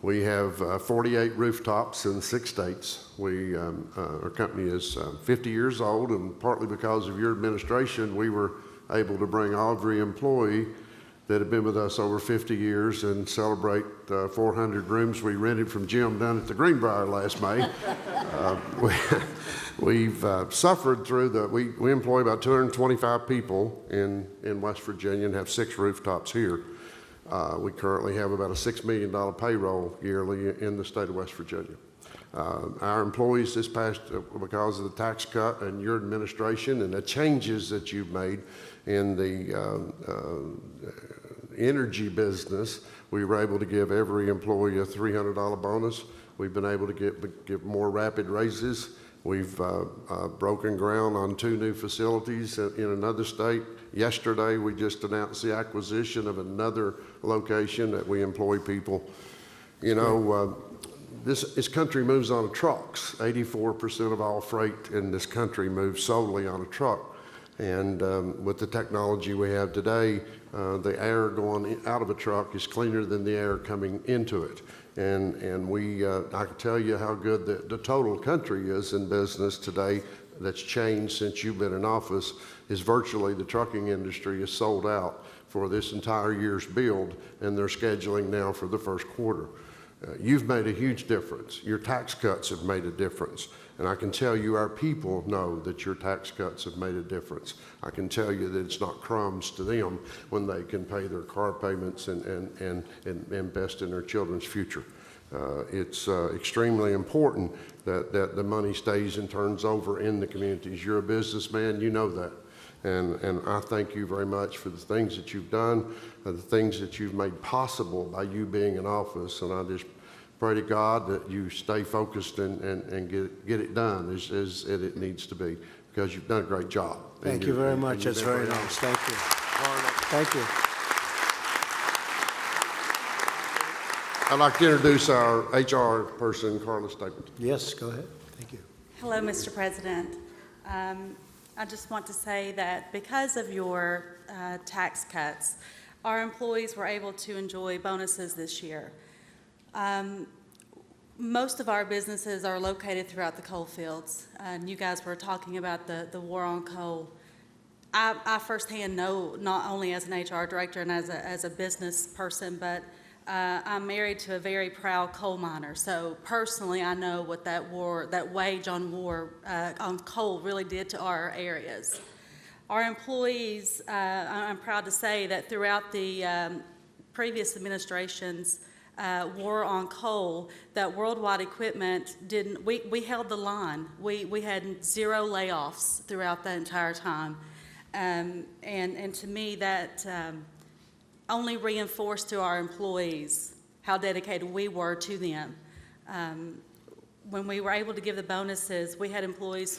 [SPEAKER 15] We have 48 rooftops in 6 states. Our company is 50 years old, and partly because of your administration, we were able to bring every employee that have been with us over 50 years and celebrate 400 rooms we rented from Jim down at the Greenbrier last May. We've suffered through we employ about 225 people in West Virginia and have 6 rooftops here. We currently have about a $6 million payroll yearly in the state of West Virginia. Our employees this past, because of the tax cut and your administration and the changes that you've made in the energy business, we were able to give every employee a $300 bonus. We've been able to give more rapid raises. We've broken ground on 2 new facilities in another state. Yesterday, we just announced the acquisition of another location that we employ people. You know, this country moves on trucks. 84% of all freight in this country moves solely on a truck. And with the technology we have today, the air going out of a truck is cleaner than the air coming into it. And we, I can tell you how good the total country is in business today. That's changed since you've been in office, is virtually the trucking industry is sold out for this entire year's build, and they're scheduling now for the first quarter. You've made a huge difference. Your tax cuts have made a difference. And I can tell you our people know that your tax cuts have made a difference. I can tell you that it's not crumbs to them when they can pay their car payments and invest in their children's future. It's extremely important that the money stays and turns over in the communities. You're a businessman, you know that. And I thank you very much for the things that you've done, the things that you've made possible by you being in office. And I just pray to God that you stay focused and get it done as it needs to be, because you've done a great job.
[SPEAKER 3] Thank you very much. That's very nice. Thank you. Thank you.
[SPEAKER 15] I'd like to introduce our HR person, Carla Stapleton.
[SPEAKER 3] Yes, go ahead. Thank you.
[SPEAKER 16] Hello, Mr. President. I just want to say that because of your tax cuts, our employees were able to enjoy bonuses this year. Most of our businesses are located throughout the coal fields, and you guys were talking about the war on coal. I firsthand know, not only as an HR director and as a business person, but I'm married to a very proud coal miner. So personally, I know what that wage on war on coal really did to our areas. Our employees, I'm proud to say that throughout the previous administration's war on coal, that Worldwide Equipment we held the line. We had 0 layoffs throughout the entire time. And to me, that only reinforced to our employees how dedicated we were to them. When we were able to give the bonuses, we had employees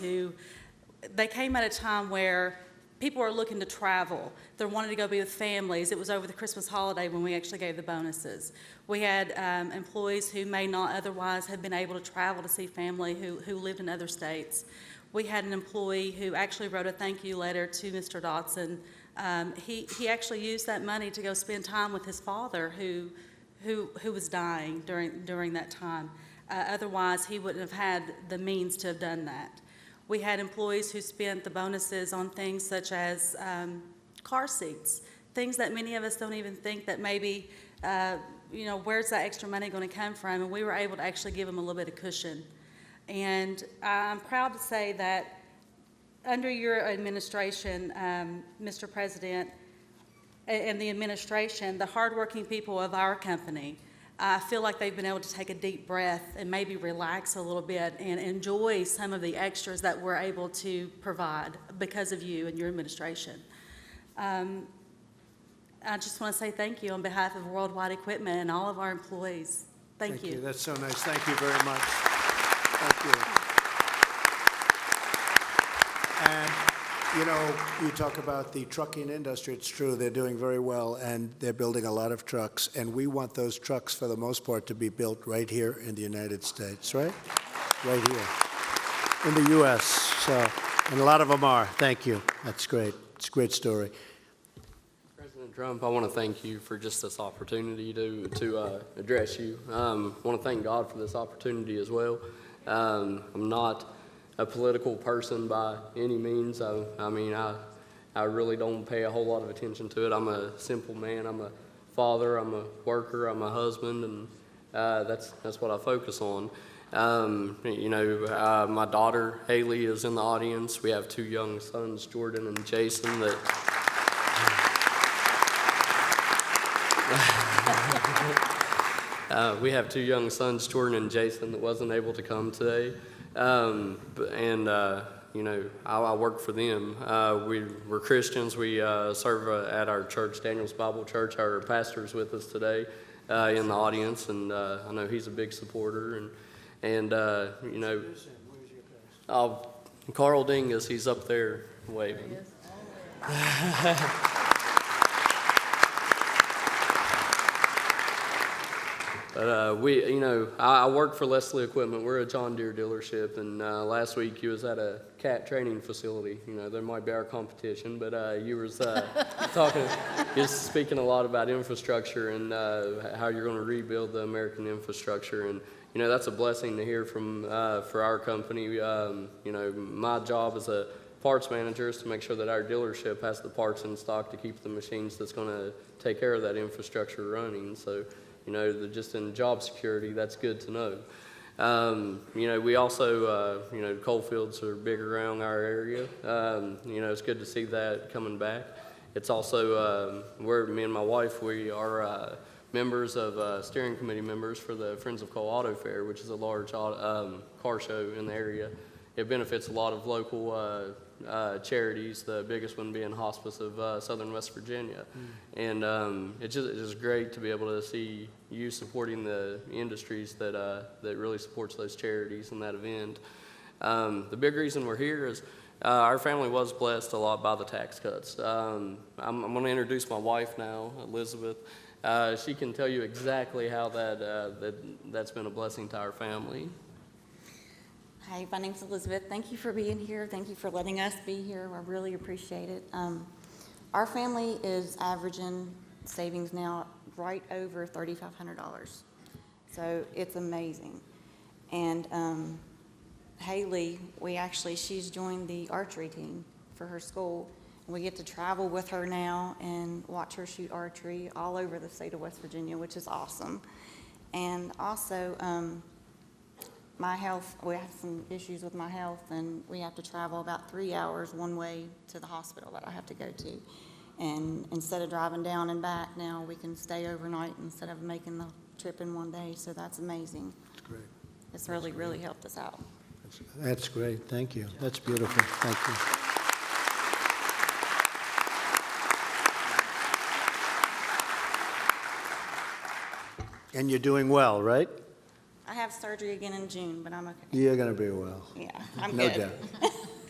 [SPEAKER 16] they came at a time where people were looking to travel. They wanted to go be with families. It was over the Christmas holiday when we actually gave the bonuses. We had employees who may not otherwise have been able to travel to see family who lived in other states. We had an employee who actually wrote a thank you letter to Mr. Dotson. He actually used that money to go spend time with his father who was dying during that time. Otherwise, he wouldn't have had the means to have done that. We had employees who spent the bonuses on things such as car seats, things that many of us don't even think that maybe, where's that extra money going to come from? And we were able to actually give them a little bit of cushion. And I'm proud to say that under your administration, Mr. President, and the administration, the hardworking people of our company, I feel like they've been able to take a deep breath and maybe relax a little bit and enjoy some of the extras that we're able to provide because of you and your administration. I just want to say thank you on behalf of Worldwide Equipment and all of our employees. Thank you.
[SPEAKER 3] That's so nice. Thank you very much. Thank you. And, you talk about the trucking industry. It's true. They're doing very well, and they're building a lot of trucks. And we want those trucks, for the most part, to be built right here in the United States, right? Right here in the U.S. So, and a lot of them are. Thank you. That's great. It's a great story.
[SPEAKER 9] President Trump, I want to thank you for just this opportunity to address you. I want to thank God for this opportunity as well. I'm not a political person by any means. I really don't pay a whole lot of attention to it. I'm a simple man. I'm a father. I'm a worker. I'm a husband, and that's what I focus on. My daughter Haley is in the audience. We have 2 young sons, Jordan and Jason, that We have two young sons, Jordan and Jason, that wasn't able to come today. You know, I work for them. We're Christians. We serve at our church, Daniel's Bible Church. Our pastor's with us today in the audience, and I know he's a big supporter. And you know, Carl Dingus, he's up there waving. But you know, I work for Leslie Equipment. We're a John Deere dealership, and last week you was at a cat training facility. You know, there might be our competition, but you was speaking a lot about infrastructure and how you're going to rebuild the American infrastructure, and you know, that's a blessing to hear from for our company. You know, my job as a parts manager is to make sure that our dealership has the parts in stock to keep the machines that's going to take care of that infrastructure running. So, you know, just in job security, that's good to know. You know, we also, you know, coal fields are big around our area. You know, it's good to see that coming back. It's also, me and my wife, we are members of, steering committee members for the Friends of Coal Auto Fair, which is a large car show in the area. It benefits a lot of local charities, the biggest one being Hospice of Southern West Virginia. And it's just great to be able to see you supporting the industries that really supports those charities and that event. The big reason we're here is our family was blessed a lot by the tax cuts. I'm going to introduce my wife now, Elizabeth. She can tell you exactly how that's been a blessing to our family.
[SPEAKER 17] Hi, my name's Elizabeth. Thank you for being here. Thank you for letting us be here. I really appreciate it. Our family is averaging savings now right over $3,500. So it's amazing. And Haley, she's joined the archery team for her school. And we get to travel with her now and watch her shoot archery all over the state of West Virginia, which is awesome. And also, my health, we have some issues with my health, and we have to travel about 3 hours one way to the hospital that I have to go to. And instead of driving down and back, now we can stay overnight instead of making the trip in one day, so that's amazing.
[SPEAKER 3] That's great.
[SPEAKER 17] It's really helped us out.
[SPEAKER 3] That's great. Thank you. That's beautiful. Thank you. And you're doing well, right?
[SPEAKER 17] I have surgery again in June, but I'm okay.
[SPEAKER 3] You're going to be well.
[SPEAKER 17] Yeah, I'm
[SPEAKER 3] no
[SPEAKER 17] good.
[SPEAKER 3] doubt.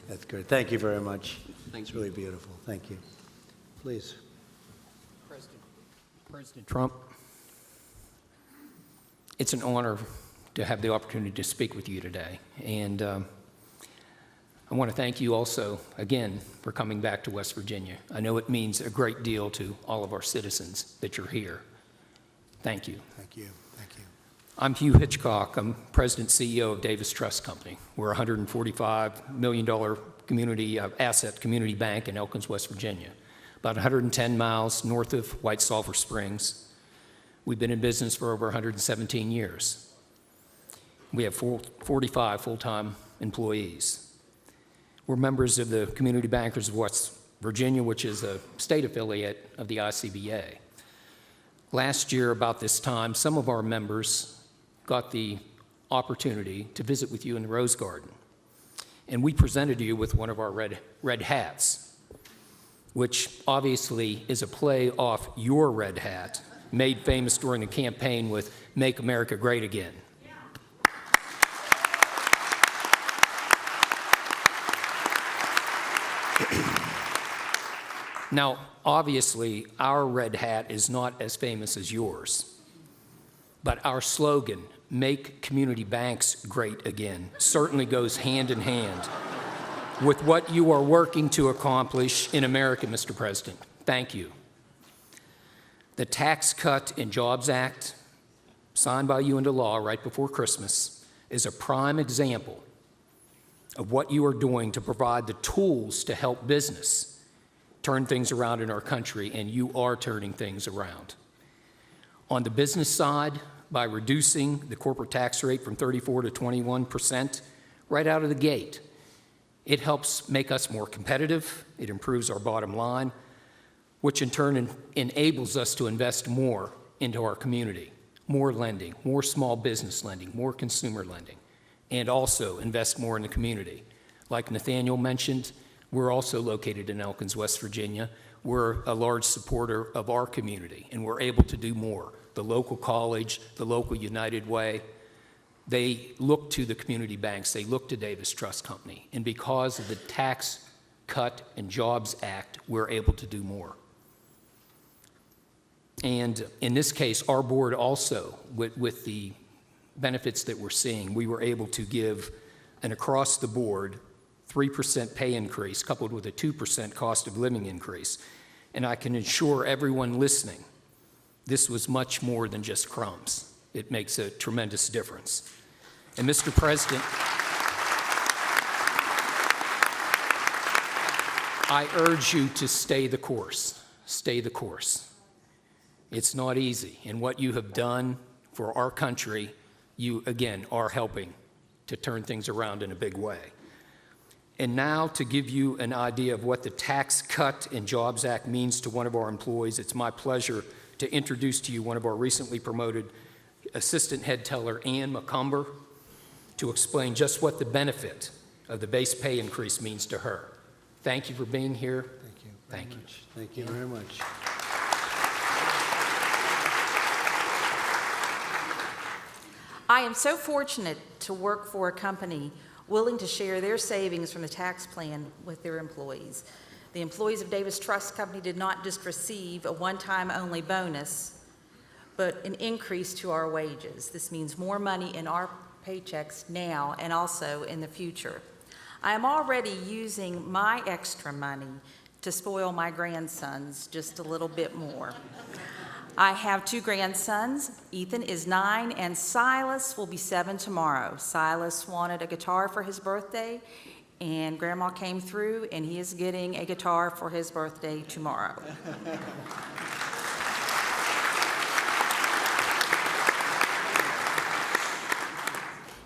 [SPEAKER 3] That's good. Thank you very much.
[SPEAKER 9] Thanks.
[SPEAKER 3] It's really beautiful. Thank you. Please.
[SPEAKER 18] President Trump, it's an honor to have the opportunity to speak with you today. And I want to thank you also, again, for coming back to West Virginia. I know it means a great deal to all of our citizens that you're here. Thank you.
[SPEAKER 3] Thank you. Thank you.
[SPEAKER 18] I'm Hugh Hitchcock. I'm President CEO of Davis Trust Company. We're a $145 million community bank in Elkins, West Virginia, about 110 miles north of White Sulphur Springs. We've been in business for over 117 years. We have 45 full-time employees. We're members of the Community Bankers of West Virginia, which is a state affiliate of the ICBA. Last year, about this time, some of our members got the opportunity to visit with you in the Rose Garden. And we presented you with one of our red hats, which obviously is a play off your red hat, made famous during the campaign with Make America Great Again. Now, obviously, our red hat is not as famous as yours, but our slogan, Make Community Banks Great Again, certainly goes hand in hand with what you are working to accomplish in America, Mr. President. Thank you. The Tax Cut and Jobs Act, signed by you into law right before Christmas, is a prime example of what you are doing to provide the tools to help business turn things around in our country, and you are turning things around. On the business side, by reducing the corporate tax rate from 34% to 21% right out of the gate, it helps make us more competitive, it improves our bottom line, which in turn enables us to invest more into our community, more lending, more small business lending, more consumer lending, and also invest more in the community. Like Nathaniel mentioned, we're also located in Elkins, West Virginia. We're a large supporter of our community, and we're able to do more. The local college, the local United Way, they look to the community banks, they look to Davis Trust Company, and because of the Tax Cut and Jobs Act, we're able to do more. And in this case, our board also, with the benefits that we're seeing, we were able to give an across-the-board 3% pay increase coupled with a 2% cost of living increase. And I can assure everyone listening, this was much more than just crumbs. It makes a tremendous difference. And Mr. President, I urge you to stay the course. Stay the course. It's not easy. And what you have done for our country, you, again, are helping to turn things around in a big way. And now to give you an idea of what the Tax Cut and Jobs Act means to one of our employees, it's my pleasure to introduce to you one of our recently promoted assistant head teller, Ann McCumber, to explain just what the benefit of the base pay increase means to her. Thank you for being here.
[SPEAKER 3] Thank you.
[SPEAKER 18] Thank you.
[SPEAKER 3] Thank you very much.
[SPEAKER 19] I am so fortunate to work for a company willing to share their savings from the tax plan with their employees. The employees of Davis Trust Company did not just receive a one-time only bonus, but an increase to our wages. This means more money in our paychecks now and also in the future. I am already using my extra money to spoil my grandsons just a little bit more. I have 2 grandsons. Ethan is 9 and Silas will be 7 tomorrow. Silas wanted a guitar for his birthday and Grandma came through and he is getting a guitar for his birthday tomorrow.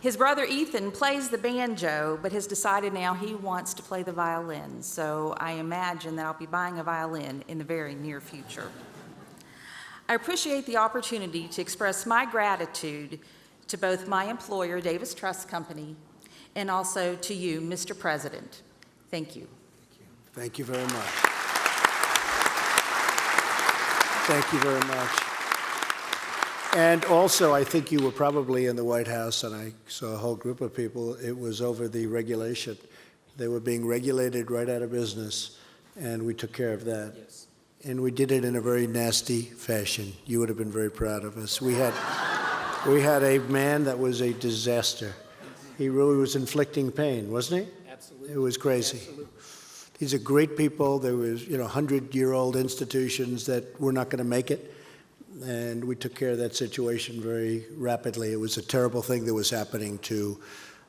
[SPEAKER 19] His brother Ethan plays the banjo, but has decided now he wants to play the violin. So I imagine that I'll be buying a violin in the very near future. I appreciate the opportunity to express my gratitude to both my employer, Davis Trust Company, and also to you, Mr. President. Thank you.
[SPEAKER 3] Thank you very much. Thank you very much. And also, I think you were probably in the White House, and I saw a whole group of people. It was over the regulation. They were being regulated right out of business, and we took care of that.
[SPEAKER 18] Yes.
[SPEAKER 3] And we did it in a very nasty fashion. You would have been very proud of us. We had a man that was a disaster. He really was inflicting pain, wasn't he?
[SPEAKER 18] Absolutely.
[SPEAKER 3] It was crazy.
[SPEAKER 18] Absolutely.
[SPEAKER 3] These are great people. There was, 100-year-old institutions that were not going to make it. And we took care of that situation very rapidly. It was a terrible thing that was happening to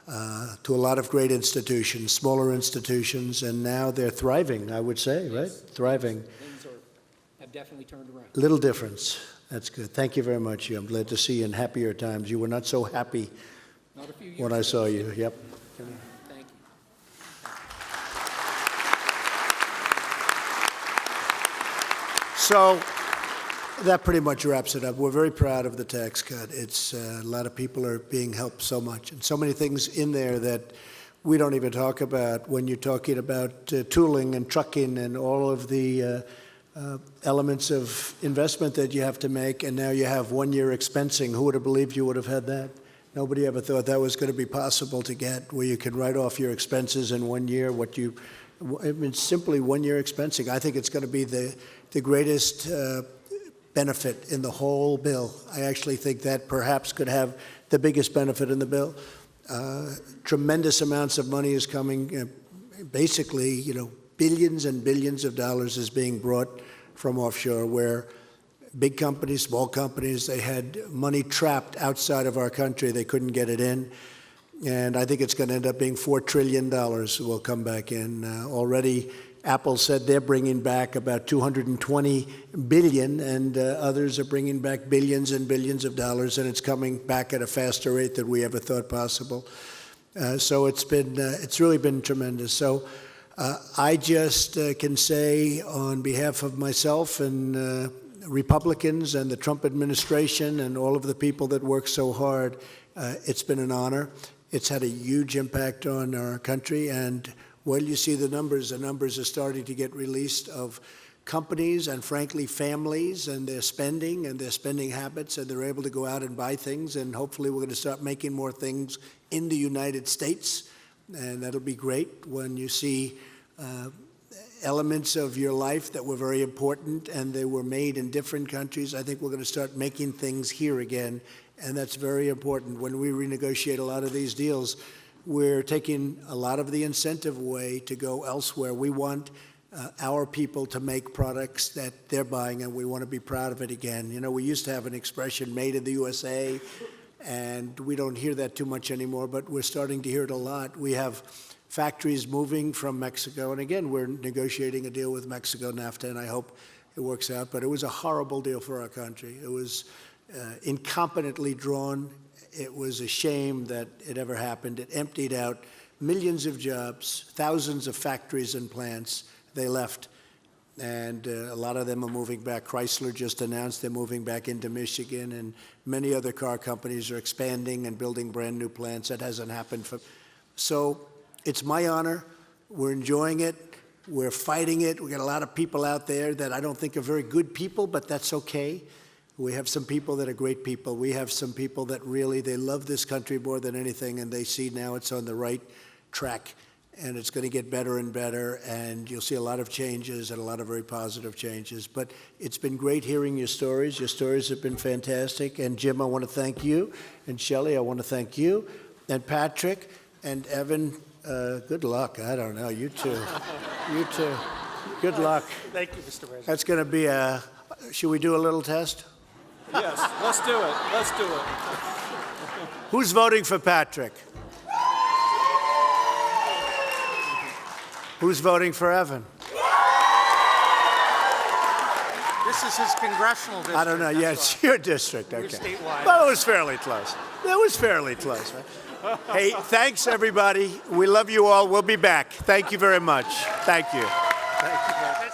[SPEAKER 3] a lot of great institutions, smaller institutions, and now they're thriving, I would say, right?
[SPEAKER 18] Yes.
[SPEAKER 3] Thriving.
[SPEAKER 18] Things have definitely turned around.
[SPEAKER 3] Little difference. That's good. Thank you very much. I'm glad to see you in happier times. You were not so happy
[SPEAKER 18] Not a few years
[SPEAKER 3] when I
[SPEAKER 18] ago.
[SPEAKER 3] saw you. Yep.
[SPEAKER 18] Thank you.
[SPEAKER 3] So that pretty much wraps it up. We're very proud of the tax cut. It's a lot of people are being helped so much, and so many things in there that we don't even talk about when you're talking about tooling and trucking and all of the elements of investment that you have to make, and now you have one-year expensing. Who would have believed you would have had that? Nobody ever thought that was going to be possible to get, where you could write off your expenses in 1 year, simply one-year expensing. I think it's going to be the greatest benefit in the whole bill. I actually think that perhaps could have the biggest benefit in the bill. Tremendous amounts of money is coming. Basically, billions and billions of dollars is being brought from offshore, where big companies, small companies, they had money trapped outside of our country. They couldn't get it in. And I think it's going to end up being $4 trillion will come back in. Already, Apple said they're bringing back about $220 billion, and others are bringing back billions and billions of dollars, and it's coming back at a faster rate than we ever thought possible. So it's really been tremendous. So I just can say on behalf of myself and Republicans and the Trump administration and all of the people that work so hard. It's been an honor. It's had a huge impact on our country. And when you see the numbers are starting to get released of companies and, frankly, families and their spending habits, and they're able to go out and buy things. And hopefully we're going to start making more things in the United States. And that'll be great when you see elements of your life that were very important and they were made in different countries. I think we're going to start making things here again, and that's very important. When we renegotiate a lot of these deals, we're taking a lot of the incentive away to go elsewhere. We want our people to make products that they're buying, and we want to be proud of it again. You know, we used to have an expression, made in the USA, and we don't hear that too much anymore, but we're starting to hear it a lot. We have factories moving from Mexico, and again, we're negotiating a deal with Mexico, NAFTA, and I hope it works out. But it was a horrible deal for our country. It was incompetently drawn. It was a shame that it ever happened. It emptied out millions of jobs, thousands of factories and plants. They left, and a lot of them are moving back. Chrysler just announced they're moving back into Michigan, and many other car companies are expanding and building brand new plants. That hasn't happened so it's my honor. We're enjoying it. We're fighting it. We got a lot of people out there that I don't think are very good people, but that's okay. We have some people that are great people. We have some people that really, they love this country more than anything, and they see now it's on the right track, and it's going to get better and better, and you'll see a lot of changes and a lot of very positive changes. But it's been great hearing your stories. Your stories have been fantastic. And Jim, I want to thank you. And Shelley, I want to thank you. And Patrick and Evan, good luck. I don't know. You too. You too. Good luck.
[SPEAKER 8] Thank you, Mr. President.
[SPEAKER 3] That's going to be should we do a little test?
[SPEAKER 7] Yes, let's do it. Let's do it.
[SPEAKER 3] Who's voting for Patrick? Who's voting for Evan?
[SPEAKER 8] This is his congressional district.
[SPEAKER 3] I don't know. Yeah, it's your district.
[SPEAKER 8] We're
[SPEAKER 3] Okay.
[SPEAKER 8] statewide.
[SPEAKER 3] Well, it was fairly close. It was fairly close, right? Hey, thanks, everybody. We love you all. We'll be back. Thank you very much. Thank you.
[SPEAKER 8] Thank you.